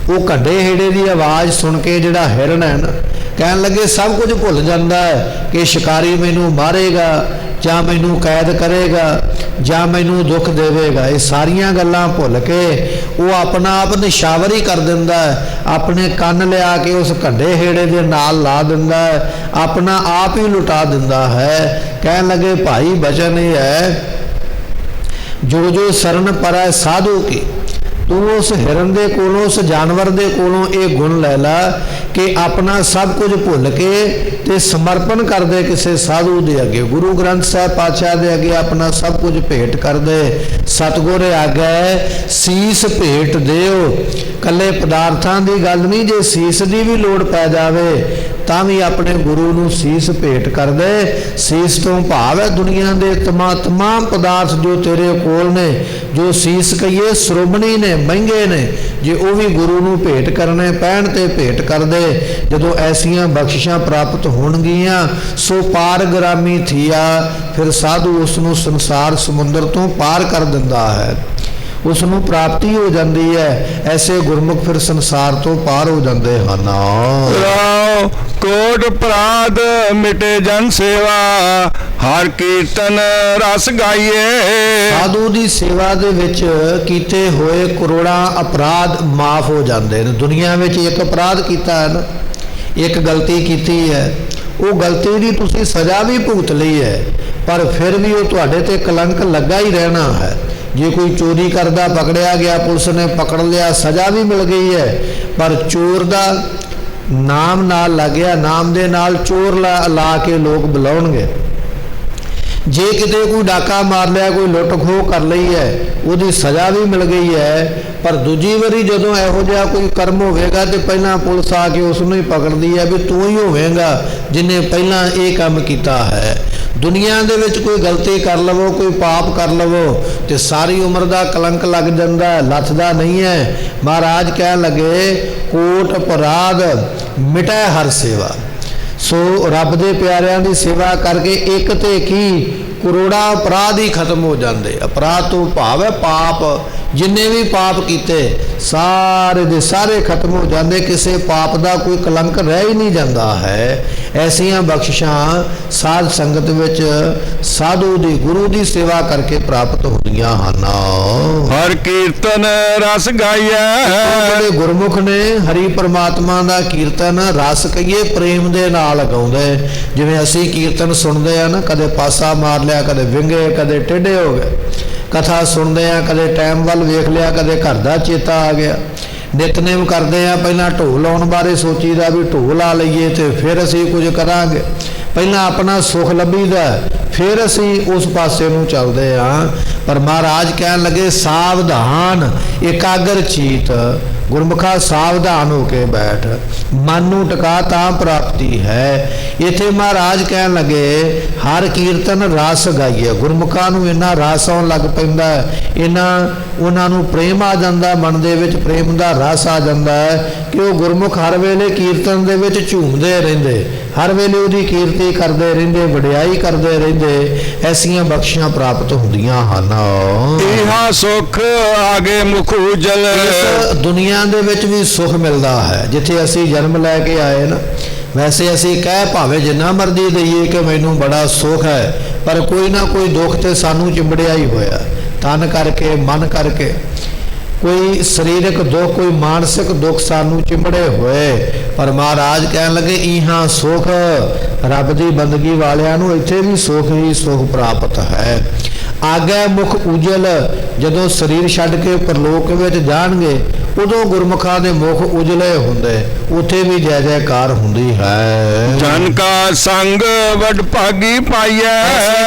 [SPEAKER 1] ਉਹ ਘੰਡੇ ਹੇੜੇ ਦੀ ਆਵਾਜ਼ ਸੁਣ ਕੇ ਜਿਹੜਾ ਹਿਰਨ ਹੈ ਨਾ, ਕਹਿਣ ਲੱਗੇ ਸਭ ਕੁਝ ਭੁੱਲ ਜਾਂਦਾ ਹੈ ਕਿ ਸ਼ਿਕਾਰੀ ਮੈਨੂੰ ਮਾਰੇਗਾ ਜਾਂ ਮੈਨੂੰ ਕੈਦ ਕਰੇਗਾ ਜਾਂ ਮੈਨੂੰ ਦੁੱਖ ਦੇਵੇਗਾ। ਇਹ ਸਾਰੀਆਂ ਗੱਲਾਂ ਭੁੱਲ ਕੇ ਉਹ ਆਪਣਾ ਆਪ ਨਿਸ਼ਾਵਰ ਹੀ ਕਰ ਦਿੰਦਾ ਹੈ। ਆਪਣੇ ਕੰਨ ਲਿਆ ਕੇ ਉਸ ਘੰਡੇ ਹੇੜੇ ਦੇ ਨਾਲ ਲਾ ਦਿੰਦਾ ਹੈ, ਆਪਣਾ ਆਪ ਹੀ ਲੁਟਾ ਦਿੰਦਾ ਹੈ। ਕਹਿਣ ਲੱਗੇ ਭਾਈ ਬਚਨ ਇਹ ਹੈ, ਜੋ ਜੋ ਸਰਨ ਪਰੈ ਸਾਧੂ ਕੀ। ਤੂੰ ਉਸ ਹਿਰਨ ਦੇ ਕੋਲੋਂ, ਉਸ ਜਾਨਵਰ ਦੇ ਕੋਲੋਂ ਇਹ ਗੁਣ ਲੈ ਲਾ ਕਿ ਆਪਣਾ ਸਭ ਕੁਝ ਭੁੱਲ ਕੇ ਤੇ ਸਮਰਪਣ ਕਰਦੇ ਕਿਸੇ ਸਾਧੂ ਦੇ ਅੱਗੇ, ਗੁਰੂ ਗ੍ਰੰਥ ਸਾਹਿਬ ਪਾਤਸ਼ਾਹ ਦੇ ਅੱਗੇ ਆਪਣਾ ਸਭ ਕੁਝ ਭੇਟ ਕਰਦੇ। ਸਤਿਗੁਰ ਆਗੈ ਸੀਸ ਭੇਟ ਦਿਓ। ਕੱਲੇ ਪਦਾਰਥਾਂ ਦੀ ਗੱਲ ਨਹੀਂ, ਜੇ ਸੀਸ ਦੀ ਵੀ ਲੋੜ ਪੈ ਜਾਵੇ ਤਾਂ ਵੀ ਆਪਣੇ ਗੁਰੂ ਨੂੰ ਸੀਸ ਭੇਟ ਕਰਦੇ। ਸੀਸ ਤੋਂ ਭਾਵ ਹੈ ਦੁਨੀਆ ਦੇ ਤਮਾਮ ਪਦਾਰਥ ਜੋ ਤੇਰੇ ਕੋਲ ਨੇ, ਜੋ ਸੀਸ ਕਹੀਏ ਸ਼੍ਰੋਮਣੀ ਨੇ, ਮਹਿੰਗੇ ਨੇ, ਜੇ ਉਹ ਵੀ ਗੁਰੂ ਨੂੰ ਭੇਟ ਕਰਨੇ ਪੈਣ ਤੇ ਭੇਟ ਕਰਦੇ। ਜਦੋਂ ਐਸੀਆਂ ਬਖਸ਼ਿਸ਼ਾਂ ਪ੍ਰਾਪਤ ਹੋਣਗੀਆਂ ਸੋ ਪਾਰਗ੍ਰਾਮੀ ਥੀਆ, ਫਿਰ ਸਾਧੂ ਉਸ ਨੂੰ ਸੰਸਾਰ ਸਮੁੰਦਰ ਤੋਂ ਪਾਰ ਕਰ ਦਿੰਦਾ ਹੈ, ਉਸ ਨੂੰ ਪ੍ਰਾਪਤੀ ਹੋ ਜਾਂਦੀ ਹੈ। ਐਸੇ ਗੁਰਮੁਖ ਫਿਰ ਸੰਸਾਰ ਤੋਂ ਪਾਰ ਹੋ ਜਾਂਦੇ ਹਨ।
[SPEAKER 2] ਰਾਉ ਕੋਟ ਅਪਰਾਧ ਮਿਟੇ ਜਨ ਸੇਵਾ, ਹਰ ਕੀਰਤਨ ਰਸ ਗਾਈਏ।
[SPEAKER 1] ਸਾਧੂ ਦੀ ਸੇਵਾ ਦੇ ਵਿੱਚ ਕੀਤੇ ਹੋਏ ਕਰੋੜਾਂ ਅਪਰਾਧ ਮਾਫ ਹੋ ਜਾਂਦੇ ਨੇ। ਦੁਨੀਆ ਵਿੱਚ ਇੱਕ ਅਪਰਾਧ ਕੀਤਾ ਹੈ ਨਾ, ਇੱਕ ਗਲਤੀ ਕੀਤੀ ਹੈ, ਉਹ ਗਲਤੀ ਦੀ ਤੁਸੀਂ ਸਜ਼ਾ ਵੀ ਭੁਗਤ ਲਈ ਹੈ, ਪਰ ਫਿਰ ਵੀ ਉਹ ਤੁਹਾਡੇ ਤੇ ਕਲੰਕ ਲੱਗਾ ਹੀ ਰਹਿਣਾ ਹੈ। ਜੇ ਕੋਈ ਚੋਰੀ ਕਰਦਾ ਪਕੜਿਆ ਗਿਆ, ਪੁਲਿਸ ਨੇ ਪਕੜ ਲਿਆ, ਸਜ਼ਾ ਵੀ ਮਿਲ ਗਈ ਹੈ, ਪਰ ਚੋਰ ਦਾ ਨਾਮ ਨਾਲ ਲੱਗਿਆ, ਨਾਮ ਦੇ ਨਾਲ ਚੋਰ ਲਾ ਕੇ ਲੋਕ ਬੁਲਾਉਣਗੇ। ਜੇ ਕਿਤੇ ਕੋਈ ਡਾਕਾ ਮਾਰ ਲਿਆ, ਕੋਈ ਲੁੱਟ ਖੋਹ ਕਰ ਲਈ ਹੈ, ਉਹਦੀ ਸਜ਼ਾ ਵੀ ਮਿਲ ਗਈ ਹੈ, ਪਰ ਦੂਜੀ ਵਾਰੀ ਜਦੋਂ ਇਹੋ ਜਿਹਾ ਕੋਈ ਕਰਮ ਹੋਵੇਗਾ ਤੇ ਪਹਿਲਾਂ ਪੁਲਿਸ ਆ ਕੇ ਉਸ ਨੂੰ ਹੀ ਪਕੜਦੀ ਹੈ ਵੀ ਤੂੰ ਹੀ ਹੋਵੇਂਗਾ ਜਿਹਨੇ ਪਹਿਲਾਂ ਇਹ ਕੰਮ ਕੀਤਾ ਹੈ। ਦੁਨੀਆ ਦੇ ਵਿੱਚ ਕੋਈ ਗਲਤੀ ਕਰ ਲਵੋ, ਕੋਈ ਪਾਪ ਕਰ ਲਵੋ ਤੇ ਸਾਰੀ ਉਮਰ ਦਾ ਕਲੰਕ ਲੱਗ ਜਾਂਦਾ, ਲੱਥਦਾ ਨਹੀਂ ਹੈ। ਮਹਾਰਾਜ ਕਹਿਣ ਲੱਗੇ ਕੋਟ ਅਪਰਾਧ ਮਿਟੈ ਹਰ ਸੇਵਾ। ਸੋ ਰੱਬ ਦੇ ਪਿਆਰਿਆਂ ਦੀ ਸੇਵਾ ਕਰਕੇ ਇੱਕ ਤੇ ਕੀ ਕਰੋੜਾਂ ਅਪਰਾਧ ਹੀ ਖਤਮ ਹੋ ਜਾਂਦੇ। ਅਪਰਾਧ ਤੋਂ ਭਾਵ ਹੈ ਪਾਪ, ਜਿੰਨੇ ਵੀ ਪਾਪ ਕੀਤੇ ਸਾਰੇ ਦੇ ਸਾਰੇ ਖਤਮ ਹੋ ਜਾਂਦੇ, ਕਿਸੇ ਪਾਪ ਦਾ ਕੋਈ ਕਲੰਕ ਰਹਿ ਹੀ ਨਹੀਂ ਜਾਂਦਾ ਹੈ। ਐਸੀਆਂ ਬਖਸ਼ਿਸ਼ਾਂ ਸਾਧ ਸੰਗਤ ਵਿੱਚ ਸਾਧੂ ਦੀ ਗੁਰੂ ਦੀ ਸੇਵਾ ਕਰਕੇ ਪ੍ਰਾਪਤ ਹੁੰਦੀਆਂ ਹਨ।
[SPEAKER 2] ਹਰ ਕੀਰਤਨ ਰਸ ਗਾਈਐ।
[SPEAKER 1] ਜਿਹੜੇ ਗੁਰਮੁਖ ਨੇ ਹਰੀ ਪਰਮਾਤਮਾ ਦਾ ਕੀਰਤਨ ਰਸ ਕਹੀਏ ਪ੍ਰੇਮ ਦੇ ਨਾਲ ਗਾਉਂਦੇ। ਜਿਵੇਂ ਅਸੀਂ ਕੀਰਤਨ ਸੁਣਦੇ ਆ ਨਾ, ਕਦੇ ਪਾਸਾ ਮਾਰ ਲਿਆ, ਕਦੇ ਵਿੰਗੇ, ਕਦੇ ਟੇਢੇ ਹੋ ਗਏ। ਕਥਾ ਸੁਣਦੇ ਆ, ਕਦੇ ਟਾਈਮ ਵੱਲ ਵੇਖ ਲਿਆ, ਕਦੇ ਘਰ ਦਾ ਚੇਤਾ ਆ ਗਿਆ। ਨਿਤਨੇਮ ਕਰਦੇ ਆ, ਪਹਿਲਾਂ ਢੋਲ ਲਾਉਣ ਬਾਰੇ ਸੋਚੀਦਾ ਵੀ ਢੋਲ ਲਾ ਲਈਏ ਤੇ ਫਿਰ ਅਸੀਂ ਕੁਝ ਕਰਾਂਗੇ। ਪਹਿਲਾਂ ਆਪਣਾ ਸੁਖ ਲੱਭੀਦਾ, ਫਿਰ ਅਸੀਂ ਉਸ ਪਾਸੇ ਨੂੰ ਚੱਲਦੇ ਹਾਂ। ਪਰ ਮਹਾਰਾਜ ਕਹਿਣ ਲੱਗੇ ਸਾਵਧਾਨ ਇਕਾਗਰ ਚੀਤ, ਗੁਰਮੁਖਾ ਸਾਵਧਾਨ ਹੋ ਕੇ ਬੈਠ, ਮਨ ਨੂੰ ਟਿਕਾ ਤਾਂ ਪ੍ਰਾਪਤੀ ਹੈ। ਇੱਥੇ ਮਹਾਰਾਜ ਕਹਿਣ ਲੱਗੇ ਹਰ ਕੀਰਤਨ ਰਸ ਗਾਈਏ। ਗੁਰਮੁਖਾਂ ਨੂੰ ਇੰਨਾ ਰਸ ਆਉਣ ਲੱਗ ਪੈਂਦਾ, ਉਹਨਾਂ ਨੂੰ ਪ੍ਰੇਮ ਆ ਜਾਂਦਾ, ਮਨ ਦੇ ਵਿੱਚ ਪ੍ਰੇਮ ਦਾ ਰਸ ਆ ਜਾਂਦਾ ਹੈ ਕਿ ਉਹ ਗੁਰਮੁਖ ਹਰ ਵੇਲੇ ਕੀਰਤਨ ਦੇ ਵਿੱਚ ਝੂਮਦੇ ਰਹਿੰਦੇ, ਹਰ ਵੇਲੇ ਉਹਦੀ ਕੀਰਤੀ ਕਰਦੇ ਰਹਿੰਦੇ, ਵਡਿਆਈ ਕਰਦੇ ਰਹਿੰਦੇ। ਐਸੀਆਂ ਬਖਸ਼ੀਆਂ ਪ੍ਰਾਪਤ ਹੁੰਦੀਆਂ ਹਨ।
[SPEAKER 2] ਇਹਾ ਸੁਖ ਆਗੇ ਮੁਖ ਉਜਲ।
[SPEAKER 1] ਇਸ ਦੁਨੀਆ ਦੇ ਵਿੱਚ ਵੀ ਸੁਖ ਮਿਲਦਾ ਹੈ ਜਿੱਥੇ ਅਸੀਂ ਜਨਮ ਲੈ ਕੇ ਆਏ ਨਾ। ਵੈਸੇ ਅਸੀਂ ਕਹਿ ਭਾਵੇਂ ਜਿੰਨਾ ਮਰਜ਼ੀ ਦਈਏ ਕਿ ਮੈਨੂੰ ਬੜਾ ਸੁਖ ਹੈ, ਪਰ ਕੋਈ ਨਾ ਕੋਈ ਦੁੱਖ ਤੇ ਸਾਨੂੰ ਚਿੰਬੜਿਆ ਹੀ ਹੋਇਆ, ਤਨ ਕਰਕੇ, ਮਨ ਕਰਕੇ। ਕੋਈ ਸਰੀਰਕ ਦੁੱਖ, ਕੋਈ ਮਾਨਸਿਕ ਦੁੱਖ ਸਾਨੂੰ ਚਿੰਬੜੇ ਹੋਏ। ਪਰ ਮਹਾਰਾਜ ਕਹਿਣ ਲੱਗੇ ਇਹਾਂ ਸੁਖ, ਰੱਬ ਦੀ ਬੰਦਗੀ ਵਾਲਿਆਂ ਨੂੰ ਇੱਥੇ ਵੀ ਸੁਖ ਹੀ ਸੁਖ ਪ੍ਰਾਪਤ ਹੈ। ਆਗੇ ਮੁਖ ਉਜਲ, ਜਦੋਂ ਸਰੀਰ ਛੱਡ ਕੇ ਪਰਲੋਕ ਵਿੱਚ ਜਾਣਗੇ ਉਦੋਂ ਗੁਰਮੁਖਾਂ ਦੇ ਮੁਖ ਉਜਲੇ ਹੁੰਦੇ, ਉੱਥੇ ਵੀ ਜੈ ਜੈਕਾਰ ਹੁੰਦੀ ਹੈ।
[SPEAKER 2] ਜਨ ਕਾ ਸੰਗ ਵਡ ਭਾਗੀ ਪਾਈਐ।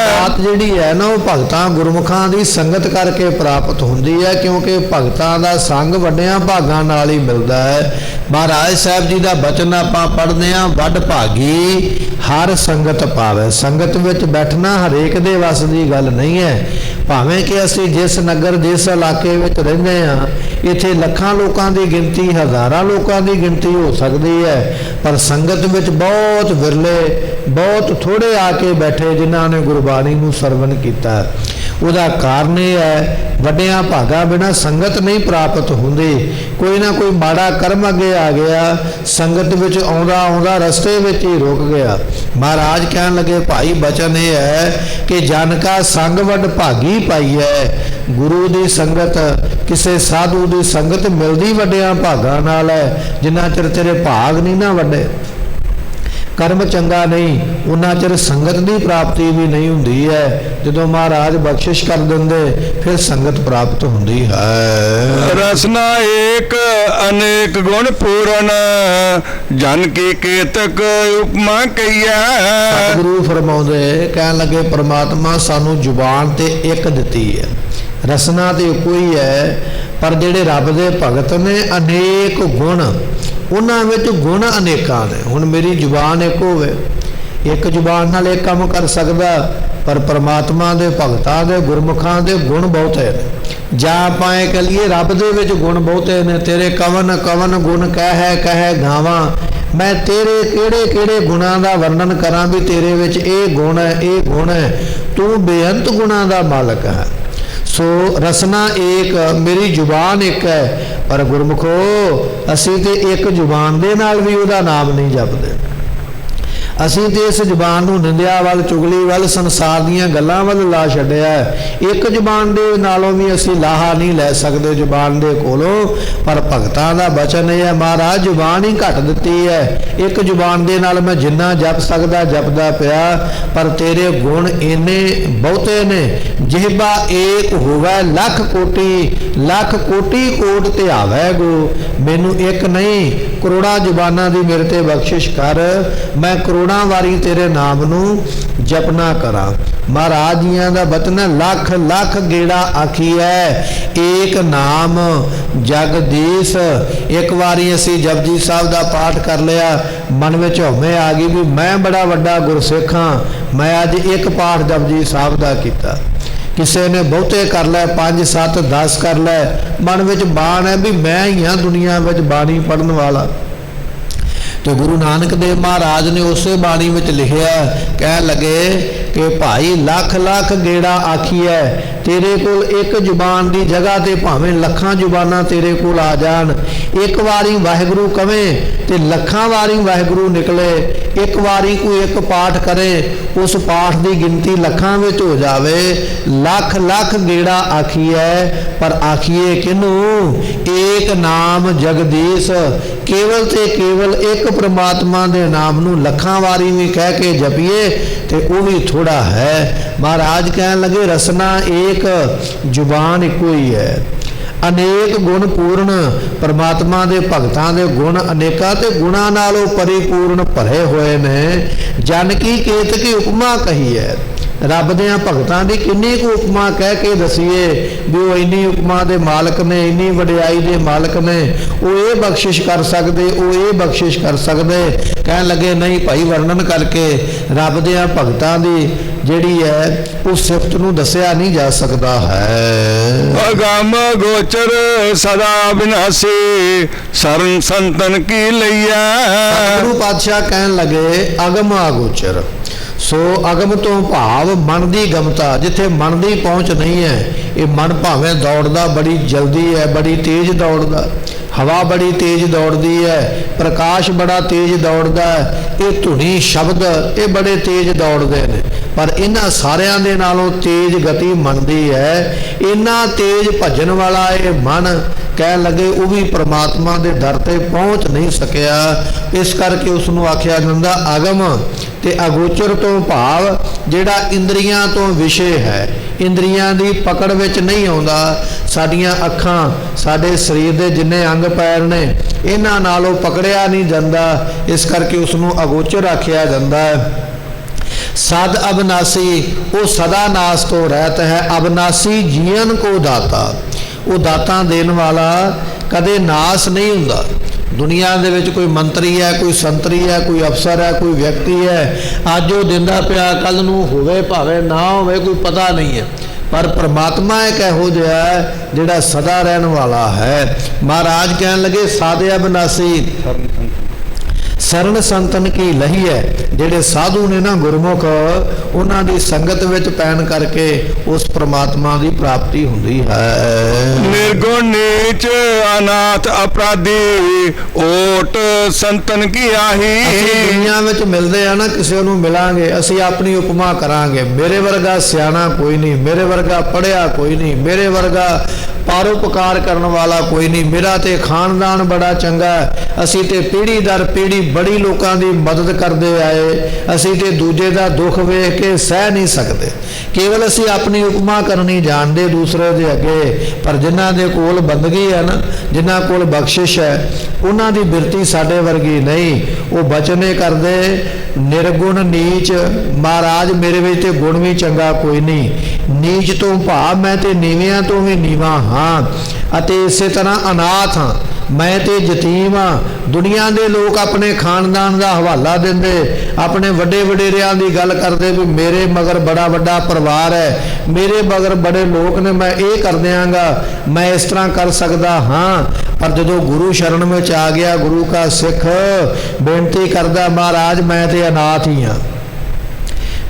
[SPEAKER 1] ਬਾਤ ਜਿਹੜੀ ਹੈ ਨਾ ਉਹ ਭਗਤਾਂ ਗੁਰਮੁਖਾਂ ਦੀ ਸੰਗਤ ਕਰਕੇ ਪ੍ਰਾਪਤ ਹੁੰਦੀ ਹੈ, ਕਿਉਂਕਿ ਭਗਤਾਂ ਦਾ ਸੰਗ ਵੱਡਿਆਂ ਭਾਗਾਂ ਨਾਲ ਹੀ ਮਿਲਦਾ ਹੈ। ਮਹਾਰਾਜ ਸਾਹਿਬ ਜੀ ਦਾ ਬਚਨ ਆਪਾਂ ਪੜ੍ਹਦੇ ਹਾਂ, ਵੱਡ ਭਾਗੀ ਹਰ ਸੰਗਤ ਪਾਵੇ। ਸੰਗਤ ਵਿੱਚ ਬੈਠਣਾ ਹਰੇਕ ਦੇ ਵੱਸ ਦੀ ਗੱਲ ਨਹੀਂ ਹੈ। ਭਾਵੇਂ ਕਿ ਅਸੀਂ ਜਿਸ ਨਗਰ, ਜਿਸ ਇਲਾਕੇ ਵਿੱਚ ਰਹਿੰਦੇ ਹਾਂ, ਇੱਥੇ ਲੱਖਾਂ ਲੋਕਾਂ ਦੀ ਗਿਣਤੀ, ਹਜ਼ਾਰਾਂ ਲੋਕਾਂ ਦੀ ਗਿਣਤੀ ਹੋ ਸਕਦੀ ਹੈ, ਪਰ ਸੰਗਤ ਵਿੱਚ ਬਹੁਤ ਵਿਰਲੇ, ਬਹੁਤ ਥੋੜੇ ਆ ਕੇ ਬੈਠੇ ਜਿਨ੍ਹਾਂ ਨੇ ਗੁਰਬਾਣੀ ਨੂੰ ਸਰਵਣ ਕੀਤਾ। ਉਹਦਾ ਕਾਰਨ ਇਹ ਹੈ ਵੱਡਿਆਂ ਭਾਗਾਂ ਬਿਨਾਂ ਸੰਗਤ ਨਹੀਂ ਪ੍ਰਾਪਤ ਹੁੰਦੀ। ਕੋਈ ਨਾ ਕੋਈ ਮਾੜਾ ਕਰਮ ਅੱਗੇ ਆ ਗਿਆ, ਸੰਗਤ ਵਿੱਚ ਆਉਂਦਾ ਆਉਂਦਾ ਰਸਤੇ ਵਿੱਚ ਹੀ ਰੁਕ ਗਿਆ। ਮਹਾਰਾਜ ਕਹਿਣ ਲੱਗੇ ਭਾਈ ਬਚਨ ਇਹ ਹੈ ਕਿ ਜਨ ਕਾ ਸੰਗ ਵੱਡ ਭਾਗੀ ਪਾਈ ਹੈ। ਗੁਰੂ ਦੀ ਸੰਗਤ, ਕਿਸੇ ਸਾਧੂ ਦੀ ਸੰਗਤ ਮਿਲਦੀ ਵੱਡਿਆਂ ਭਾਗਾਂ ਨਾਲ ਹੈ। ਜਿੰਨਾ ਚਿਰ ਤੇਰੇ ਭਾਗ ਨਹੀਂ ਨਾ ਵੱਡੇ, ਕਰਮ ਚੰਗਾ ਨਹੀਂ, ਉਹਨਾਂ ਚਿਰ ਸੰਗਤ ਦੀ ਪ੍ਰਾਪਤੀ ਵੀ ਨਹੀਂ ਹੁੰਦੀ ਹੈ। ਜਦੋਂ ਮਹਾਰਾਜ ਬਖਸ਼ਿਸ਼ ਕਰ ਦਿੰਦੇ ਫਿਰ ਸੰਗਤ ਪ੍ਰਾਪਤ ਹੁੰਦੀ ਹੈ।
[SPEAKER 2] ਰਸਨਾ ਏਕ ਅਨੇਕ ਗੁਣ ਪੂਰਨ, ਜਨ ਕੀ ਕੇਤਕ ਉਪਮਾ ਕਈਐ।
[SPEAKER 1] ਸਤਿਗੁਰੂ ਫਰਮਾਉਂਦੇ, ਕਹਿਣ ਲੱਗੇ ਪਰਮਾਤਮਾ ਸਾਨੂੰ ਜ਼ੁਬਾਨ ਤੇ ਇੱਕ ਦਿੱਤੀ ਹੈ, ਰਸਨਾ ਤੇ ਇੱਕੋ ਹੀ ਹੈ, ਪਰ ਜਿਹੜੇ ਰੱਬ ਦੇ ਭਗਤ ਨੇ ਅਨੇਕ ਗੁਣ, ਉਹਨਾਂ ਵਿੱਚ ਗੁਣ ਅਨੇਕਾਂ ਨੇ। ਹੁਣ ਮੇਰੀ ਜ਼ੁਬਾਨ ਇੱਕ ਹੋਵੇ, ਇੱਕ ਜ਼ੁਬਾਨ ਨਾਲ ਇੱਕ ਕੰਮ ਕਰ ਸਕਦਾ, ਪਰ ਪਰਮਾਤਮਾ ਦੇ ਭਗਤਾਂ ਦੇ ਗੁਰਮੁਖਾਂ ਦੇ ਗੁਣ ਬਹੁਤੇ ਨੇ। ਜਾਂ ਆਪਾਂ ਇਹ ਕਹੀਏ ਰੱਬ ਦੇ ਵਿੱਚ ਗੁਣ ਬਹੁਤੇ ਨੇ। ਤੇਰੇ ਕਵਨ ਕਵਨ ਗੁਣ ਕਹਿ ਕਹਿ ਗਾਵਾਂ, ਮੈਂ ਤੇਰੇ ਕਿਹੜੇ ਕਿਹੜੇ ਗੁਣਾਂ ਦਾ ਵਰਣਨ ਕਰਾਂ ਵੀ ਤੇਰੇ ਵਿੱਚ ਇਹ ਗੁਣ ਹੈ, ਇਹ ਗੁਣ ਹੈ। ਤੂੰ ਬੇਅੰਤ ਗੁਣਾਂ ਦਾ ਮਾਲਕ ਹੈ। ਸੋ ਰਸਨਾ ਏਕ, ਮੇਰੀ ਜ਼ੁਬਾਨ ਇੱਕ ਹੈ, ਪਰ ਗੁਰਮੁਖੋ ਅਸੀਂ ਤੇ ਇੱਕ ਜ਼ੁਬਾਨ ਦੇ ਨਾਲ ਵੀ ਉਹਦਾ ਨਾਮ ਨਹੀਂ ਜਪਦੇ। ਅਸੀਂ ਤੇ ਇਸ ਜ਼ੁਬਾਨ ਨੂੰ ਨਿੰਦਿਆ ਵੱਲ, ਚੁਗਲੀ ਵੱਲ, ਸੰਸਾਰ ਦੀਆਂ ਗੱਲਾਂ ਵੱਲ ਲਾ ਛੱਡਿਆ। ਇੱਕ ਜ਼ੁਬਾਨ ਦੇ ਨਾਲੋਂ ਵੀ ਅਸੀਂ ਲਾਹਾ ਨਹੀਂ ਲੈ ਸਕਦੇ ਜ਼ੁਬਾਨ ਦੇ ਕੋਲੋਂ। ਪਰ ਭਗਤਾਂ ਦਾ ਬਚਨ ਇਹ ਹੈ, ਮਹਾਰਾਜ ਜ਼ੁਬਾਨ ਹੀ ਘੱਟ ਦਿੱਤੀ ਹੈ। ਇੱਕ ਜ਼ੁਬਾਨ ਦੇ ਨਾਲ ਮੈਂ ਜਿੰਨਾ ਜਪ ਸਕਦਾ ਜਪਦਾ ਪਿਆ, ਪਰ ਤੇਰੇ ਗੁਣ ਇੰਨੇ ਬਹੁਤੇ ਨੇ। ਜਿਹਬਾ ਏਕ ਹੋਵੇ ਲੱਖ ਕੋਟੀ, ਲੱਖ ਕੋਟੀ ਕੋਟ ਧਿਆਵੈ ਗੋ। ਮੈਨੂੰ ਇੱਕ ਨਹੀਂ ਕਰੋੜਾਂ ਜ਼ੁਬਾਨਾਂ ਦੀ ਮੇਰੇ ਤੇ ਬਖਸ਼ਿਸ਼ ਕਰ, ਮੈਂ ਕਰੋੜਾਂ ਵਾਰੀ ਤੇਰੇ ਨਾਮ ਨੂੰ ਜਪਨਾ ਕਰਾਂ। ਮਹਾਰਾਜ ਜੀਆਂ ਦਾ ਬਚਨ ਹੈ, ਲੱਖ ਲੱਖ ਗੇੜਾ ਆਖੀਐ ਏਕ ਨਾਮ ਜਗਦੀਸ਼। ਇੱਕ ਵਾਰੀ ਅਸੀਂ ਜਪਜੀ ਸਾਹਿਬ ਦਾ ਪਾਠ ਕਰ ਲਿਆ, ਮਨ ਵਿੱਚ ਹਉਮੈ ਆ ਗਈ ਵੀ ਮੈਂ ਬੜਾ ਵੱਡਾ ਗੁਰਸਿੱਖ ਹਾਂ, ਮੈਂ ਅੱਜ ਇੱਕ ਪਾਠ ਜਪਜੀ ਸਾਹਿਬ ਦਾ ਕੀਤਾ। ਕਿਸੇ ਨੇ ਬਹੁਤੇ ਕਰ ਲੈ, 5 7 10 ਕਰ ਲੈ, ਮਨ ਵਿੱਚ ਬਾਣ ਹੈ ਵੀ ਮੈਂ ਹੀ ਹਾਂ ਦੁਨੀਆ ਵਿੱਚ ਬਾਣੀ ਪੜ੍ਹਨ ਵਾਲਾ। ਤੇ ਗੁਰੂ ਨਾਨਕ ਦੇਵ ਮਹਾਰਾਜ ਨੇ ਉਸੇ ਬਾਣੀ ਵਿੱਚ ਲਿਖਿਆ, ਕਹਿਣ ਲੱਗੇ ਕਿ ਭਾਈ ਲੱਖ ਲੱਖ ਗੇੜਾ ਆਖੀਐ, ਤੇਰੇ ਕੋਲ ਇੱਕ ਜ਼ੁਬਾਨ ਦੀ ਜਗ੍ਹਾ ਤੇ ਭਾਵੇਂ ਲੱਖਾਂ ਜ਼ੁਬਾਨਾਂ ਤੇਰੇ ਕੋਲ ਆ ਜਾਣ, ਇੱਕ ਵਾਰੀ ਵਾਹਿਗੁਰੂ ਕਵੇਂ ਤੇ ਲੱਖਾਂ ਵਾਰੀ ਵਾਹਿਗੁਰੂ ਨਿਕਲੇ। ਇੱਕ ਵਾਰੀ ਕੋਈ ਇੱਕ ਪਾਠ ਕਰੇ, ਉਸ ਪਾਠ ਦੀ ਗਿਣਤੀ ਲੱਖਾਂ ਵਿੱਚ ਹੋ ਜਾਵੇ। ਲੱਖ ਲੱਖ ਗੇੜਾ ਆਖੀਐ, ਪਰ ਆਖੀਏ ਕਿਹਨੂੰ? ਏਕ ਨਾਮ ਜਗਦੀਸ਼। ਕੇਵਲ ਤੇ ਕੇਵਲ ਇੱਕ ਪ੍ਰਮਾਤਮਾ ਦੇ ਨਾਮ ਨੂੰ ਲੱਖਾਂ ਵਾਰੀ ਵੀ ਕਹਿ ਕੇ ਜਪੀਏ ਤੇ ਉਹ ਵੀ ਥੋੜਾ ਹੈ। ਮਹਾਰਾਜ ਕਹਿਣ ਲੱਗੇ ਰਸਨਾ ਏਕ, ਜ਼ੁਬਾਨ ਇੱਕੋ ਹੀ ਹੈ। ਅਨੇਕ ਗੁਣ ਪੂਰਨ, ਪਰਮਾਤਮਾ ਦੇ ਭਗਤਾਂ ਦੇ ਗੁਣ ਅਨੇਕਾਂ ਤੇ ਗੁਣਾਂ ਨਾਲ ਉਹ ਪਰਿਪੂਰਨ ਭਰੇ ਹੋਏ ਨੇ। ਜਨ ਕੀ ਕੇਤ ਕੀ ਉਪਮਾ ਕਹੀ ਹੈ। ਰੱਬ ਦੇ ਭਗਤਾਂ ਦੀ ਕਿੰਨੀ ਕੁ ਉਪਮਾ ਕਹਿ ਕੇ ਦਸੀਏ ਵੀ ਉਹ ਇੰਨੀ ਉਪਮਾ ਦੇ ਮਾਲਕ ਨੇ, ਇੰਨੀ ਵਡਿਆਈ ਦੇ ਮਾਲਕ ਨੇ। ਉਹ ਇਹ ਬਖਸ਼ਿਸ਼ ਕਰ ਸਕਦੇ, ਉਹ ਇਹ ਬਖਸ਼ਿਸ਼ ਕਰ ਸਕਦੇ। ਕਹਿਣ ਲੱਗੇ ਨਹੀਂ ਭਾਈ, ਵਰਣਨ ਕਰਕੇ ਰੱਬ ਦੇ ਭਗਤਾਂ ਦੀ ਜਿਹੜੀ ਹੈ ਉਹ ਸਿਫਤ ਨੂੰ ਦੱਸਿਆ ਨਹੀਂ ਜਾ ਸਕਦਾ ਹੈ।
[SPEAKER 2] ਅਗਮ ਗੋਚਰ ਸਦਾ ਬਿਨਾਸੀ, ਸਰਨ ਸੰਤਨ ਕੀ ਲਈਆ।
[SPEAKER 1] ਗੁਰੂ ਪਾਤਸ਼ਾਹ ਕਹਿਣ ਲੱਗੇ ਅਗਮ ਅਗੋਚਰ। ਸੋ ਅਗਮ ਤੋਂ ਭਾਵ ਮਨ ਦੀ ਗਮਤਾ, ਜਿੱਥੇ ਮਨ ਦੀ ਪਹੁੰਚ ਨਹੀਂ ਹੈ। ਇਹ ਮਨ ਭਾਵੇਂ ਦੌੜਦਾ ਬੜੀ ਜਲਦੀ ਹੈ, ਬੜੀ ਤੇਜ਼ ਦੌੜਦਾ, ਹਵਾ ਬੜੀ ਤੇਜ਼ ਦੌੜਦੀ ਹੈ, ਪ੍ਰਕਾਸ਼ ਬੜਾ ਤੇਜ਼ ਦੌੜਦਾ ਹੈ, ਇਹ ਧੁਨੀ ਸ਼ਬਦ ਇਹ ਬੜੇ ਤੇਜ਼ ਦੌੜਦੇ ਨੇ। ਪਰ ਇਹਨਾਂ ਸਾਰਿਆਂ ਦੇ ਨਾਲੋਂ ਤੇਜ਼ ਗਤੀ ਮਨ ਦੀ ਹੈ। ਇੰਨਾ ਤੇਜ਼ ਭੱਜਣ ਵਾਲਾ ਇਹ ਮਨ ਕਹਿਣ ਲੱਗੇ ਉਹ ਵੀ ਪਰਮਾਤਮਾ ਦੇ ਦਰ ਤੇ ਪਹੁੰਚ ਨਹੀਂ ਸਕਿਆ। ਇਸ ਕਰਕੇ ਉਸ ਨੂੰ ਆਖਿਆ ਜਾਂਦਾ ਅਗਮ। ਤੇ ਅਗੋਚਰ ਤੋਂ ਭਾਵ ਜਿਹੜਾ ਇੰਦਰੀਆਂ ਤੋਂ ਵਿਸ਼ੇ ਹੈ, ਇੰਦਰੀਆਂ ਦੀ ਪਕੜ ਵਿੱਚ ਨਹੀਂ ਆਉਂਦਾ। ਸਾਡੀਆਂ ਅੱਖਾਂ, ਸਾਡੇ ਸਰੀਰ ਦੇ ਜਿੰਨੇ ਅੰਗ ਪੈਰ ਨੇ, ਇਹਨਾਂ ਨਾਲੋਂ ਪਕੜਿਆ ਨਹੀਂ ਜਾਂਦਾ। ਇਸ ਕਰਕੇ ਉਸ ਨੂੰ ਅਗੋਚਰ ਆਖਿਆ ਜਾਂਦਾ ਹੈ। ਸਦ ਅਬਨਾਸੀ, ਉਹ ਸਦਾ ਨਾਸ ਤੋਂ ਰਹਿਤ ਹੈ। ਅਬਨਾਸੀ ਜੀਵਨ ਕੋ ਦਾਤਾ, ਉਹ ਦਾਤਾ ਦੇਣ ਵਾਲਾ ਕਦੇ ਨਾਸ ਨਹੀਂ ਹੁੰਦਾ। ਦੁਨੀਆ ਦੇ ਵਿੱਚ ਕੋਈ ਮੰਤਰੀ ਹੈ, ਕੋਈ ਸੰਤਰੀ ਹੈ, ਕੋਈ ਅਫਸਰ ਹੈ, ਕੋਈ ਵਿਅਕਤੀ ਹੈ, ਅੱਜ ਉਹ ਦਿੰਦਾ ਪਿਆ, ਕੱਲ ਨੂੰ ਹੋਵੇ ਭਾਵੇਂ ਨਾ ਹੋਵੇ, ਕੋਈ ਪਤਾ ਨਹੀਂ ਹੈ। ਪਰ ਪਰਮਾਤਮਾ ਇੱਕ ਇਹੋ ਜਿਹਾ ਹੈ ਜਿਹੜਾ ਸਦਾ ਰਹਿਣ ਵਾਲਾ ਹੈ। ਮਹਾਰਾਜ ਕਹਿਣ ਲੱਗੇ ਸਾਧਿਆ ਬਨਾਸੀ, ਸਰਨ ਸੰਤਨ ਕੀ ਲਹੀ ਹੈ। ਜਿਹੜੇ ਸਾਧੂ ਨੇ ਨਾ ਗੁਰਮੁਖ, ਉਹਨਾਂ ਦੀ ਸੰਗਤ ਵਿੱਚ ਪੈਣ ਕਰਕੇ ਉਸ ਪ੍ਰਮਾਤਮਾ ਦੀ ਪ੍ਰਾਪਤੀ ਹੁੰਦੀ ਹੈ।
[SPEAKER 2] ਨਿਰਗੁਣ ਨੀਚ ਅਨਾਥ ਅਪਰਾਧੀ, ਓਟ ਸੰਤਨ ਕੀ ਆਹੀ।
[SPEAKER 1] ਅਸੀਂ ਦੁਨੀਆ ਵਿੱਚ ਮਿਲਦੇ ਆ ਨਾ, ਕਿਸੇ ਨੂੰ ਮਿਲਾਂਗੇ, ਅਸੀਂ ਆਪਣੀ ਉਪਮਾ ਕਰਾਂਗੇ। ਮੇਰੇ ਵਰਗਾ ਸਿਆਣਾ ਕੋਈ ਨਹੀਂ, ਮੇਰੇ ਵਰਗਾ ਪੜ੍ਹਿਆ ਕੋਈ ਨਹੀਂ, ਮੇਰੇ ਵਰਗਾ ਪਰਉਪਕਾਰ ਕਰਨ ਵਾਲਾ ਕੋਈ ਨਹੀਂ, ਮੇਰਾ ਤੇ ਖਾਨਦਾਨ ਬੜਾ ਚੰਗਾ, ਅਸੀਂ ਤੇ ਪੀੜ੍ਹੀ ਦਰ ਪੀੜ੍ਹੀ ਬੜੀ ਲੋਕਾਂ ਦੀ ਮਦਦ ਕਰਦੇ ਆਏ, ਅਸੀਂ ਤੇ ਦੂਜੇ ਦਾ ਦੁੱਖ ਵੇਖ ਕੇ ਸਹਿ ਨਹੀਂ ਸਕਦੇ। ਕੇਵਲ ਅਸੀਂ ਆਪਣੀ ਉਪਮਾ ਕਰਨੀ ਜਾਣਦੇ ਦੂਸਰੇ ਦੇ ਅੱਗੇ। ਪਰ ਜਿਨ੍ਹਾਂ ਦੇ ਕੋਲ ਬੰਦਗੀ ਹੈ ਨਾ, ਜਿਨ੍ਹਾਂ ਕੋਲ ਬਖਸ਼ਿਸ਼ ਹੈ, ਉਹਨਾਂ ਦੀ ਬਿਰਤੀ ਸਾਡੇ ਵਰਗੀ ਨਹੀਂ। ਉਹ ਬਚਨੇ ਕਰਦੇ ਨਿਰਗੁਣ ਨੀਚ। ਮਹਾਰਾਜ ਮੇਰੇ ਵਿੱਚ ਤੇ ਗੁਣ ਵੀ ਚੰਗਾ ਕੋਈ ਨਹੀਂ। ਨੀਚ ਤੋਂ ਭਾਵ ਮੈਂ ਤੇ ਨੀਵਿਆਂ ਤੋਂ ਵੀ ਨੀਵਾਂ ਹਾਂ, ਅਤੇ ਇਸੇ ਤਰ੍ਹਾਂ ਅਨਾਥ ਹਾਂ। मैं तो यतीम हाँ। दुनिया के लोग अपने खानदान का हवाला देंदे, अपने वड्डे वडेरियां की गल करते भी मेरे मगर बड़ा वड्डा परिवार है, मेरे मगर बड़े लोग ने, मैं ये कर दियांगा, मैं इस तरह कर सकता हाँ। पर जो गुरु शरण में आ गया, गुरु का सिख बेनती करदा महाराज मैं तो अनाथ ही हाँ,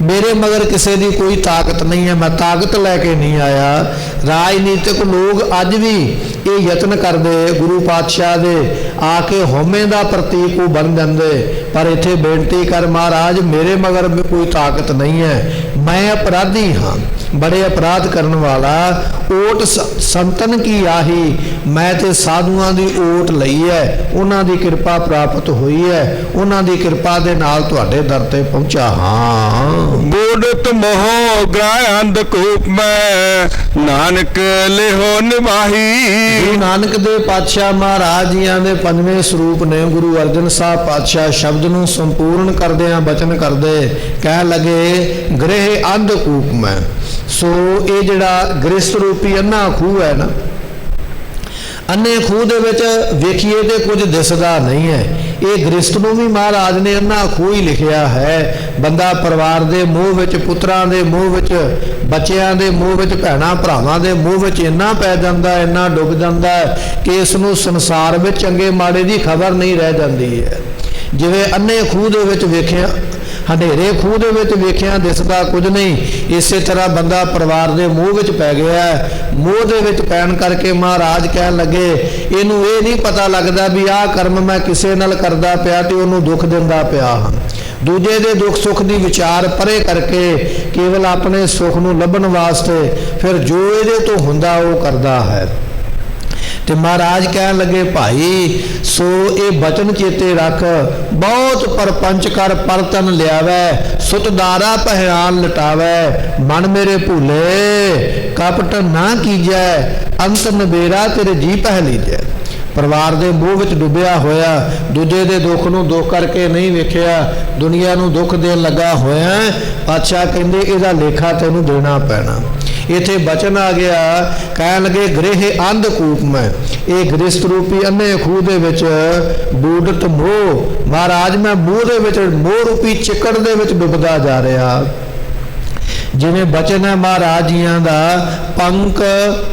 [SPEAKER 1] मेरे मगर किसी की कोई ताकत नहीं है, मैं ताकत लैके नहीं आया। राजनीतिक लोग अज भी ये यत्न करते गुरु पातशाह दे आके होमे का प्रतीक वो बन जाते, पर इत्थे बेनती कर महाराज मेरे मगर में कोई ताकत नहीं है, मैं अपराधी हाँ, बड़े अपराध करने वाला। ओट संतन की आही, मैं तो साधुआं की ओट लई है, उन्हां दी कृपा प्राप्त हुई है, उन्हां दी कृपा दे नाल तुहाडे दर ते पहुंचा हाँ।
[SPEAKER 2] बूढ़त मोह ग्राह अंधकूप में नानक लेहो निभाही।
[SPEAKER 1] गुरु नानक दे पातशाह महाराज जियां दे पंजवें स्वरूप ने गुरु अर्जन साहब पातशाह शब्द नूं संपूर्ण करदियां बचन करदे कह लगे गृह अंधकूप में। सो ये जिहड़ा गृहस्थ रूपी अन्ना खूह है ना, अन्ने खूह दे विच वेखीए ते कुछ दिसदा नहीं है, ये गृहस्थ नूं भी महाराज ने अन्ना खूह ही लिखिया है। बंदा परिवार दे मोह विच, पुत्रां दे मोह विच, बच्चियां दे मोह विच, भैणां भरावां दे मोह विच इन्ना पै जांदा, इन्ना डुब जांदा कि इस नूं संसार विच चंगे माड़े दी खबर नहीं रह जांदी है। जिवें अन्ने खूह दे विच वेखिया, हनेरे खूह दे विच वेखिया दिसदा कुछ नहीं, इसे तरह बंदा परिवार दे मोह विच पै गया है। मोह दे विच पैण करके महाराज कहन लगे इनू ये नहीं पता लगता भी आह कर्म मैं किसे नाल करदा पिया ते उहनूं दुख दिंदा पिया हां। दूजे दे दुख सुख दी विचार परे करके केवल अपने सुख नूं लभण वास्ते फिर जो इहदे तो हुंदा वो करदा है। ते महाराज कह लगे भाई सो ये बचन चेते रख, बहुत परपंच कर परतन लियावै, सुतदारा पहचान लटावै, मन मेरे भूले कपट ना कीजै, अंत नबेरा तेरे जी पह लीजै। परिवार के मोह विच डुबिया होया, दूजे के दुख नूं दुख करके नहीं वेखिया, दुनिया नूं दुख देन लगा होया। पातशाह कहंदे इहदा लेखा तैनूं देना पैना। इत्थे बचन आ गया कह लगे गृह अंधकूप में, ये गृहस्थ रूपी अन्ने खूह दे विच बूढ़त मोह, महाराज मैं मोह दे विच मोह रूपी चिकड़ दे विच डुबदा जा रहा। जिवें बचन है महाराज जियां दा पंक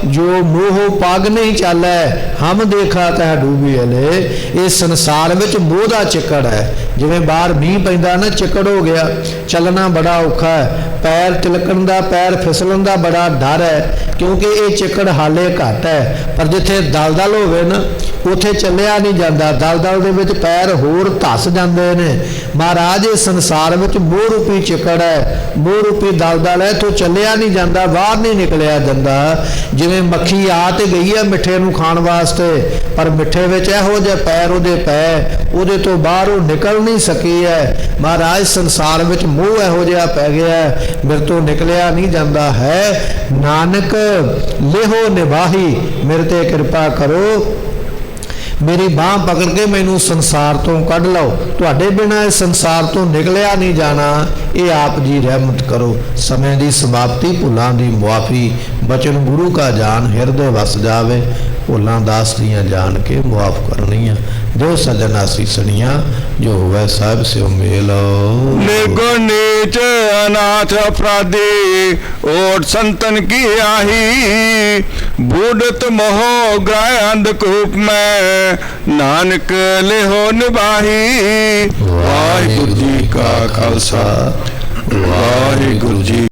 [SPEAKER 1] जो मोह पग नहीं चालै, हम देखा तह डूबी हले। इस संसार विच मोह दा चिकड़ है, जिवें बाहर मींह पैंदा ना चिकड़ हो गया, चलना बड़ा औखा है, पैर तिलकण दा पैर फिसलन दा बड़ा डर है, क्योंकि ये चिकड़ हाले घट है। पर जिथे दलदल होवे ना उथे चलिया नहीं जाता, दलदल दे विच पैर होर धस जांदे ने। महाराज इस संसार विच मोह रूपी चिकड़ है, मोह रूपी दलदल है, तो चलिया नहीं जाता, बाहर नहीं निकलिया जाता। जिवें मक्खी आ ते गई है मिठे नूं खाण वास्ते, पर मिठे विच इहो जिहे पैर उहदे पै, उहदे तो बाहर वो निकल नहीं सकी है। महाराज संसार विच मोह इहो जिहा पै गया है, मेरे तो निकलिया नहीं जाता है। नानक लेहो निभाही, मेरे ते कृपा करो, मेरी बाह पकड़ के मैनू संसार तो कढ़ लो, तुहाडे बिना इस संसार तो निकलिया नहीं जाना, ये आप जी रहमत करो। समय की समाप्ति, भुलां की मुआफ़ी, बचन गुरु का जान हिरदे वस जावे, भुलां दास दियां जान के मुआफ करनियां, जो सजन आसीसनियां, जो हुए साहिब से मेल।
[SPEAKER 2] निगुण नीच अनाथ अपराधी ओट संतन की आही, बूढ़त मोह ग्राह अंधकूप में नानक लेहो निभाही। वाहिगुरु जी का खालसा, वाहिगुरु जी।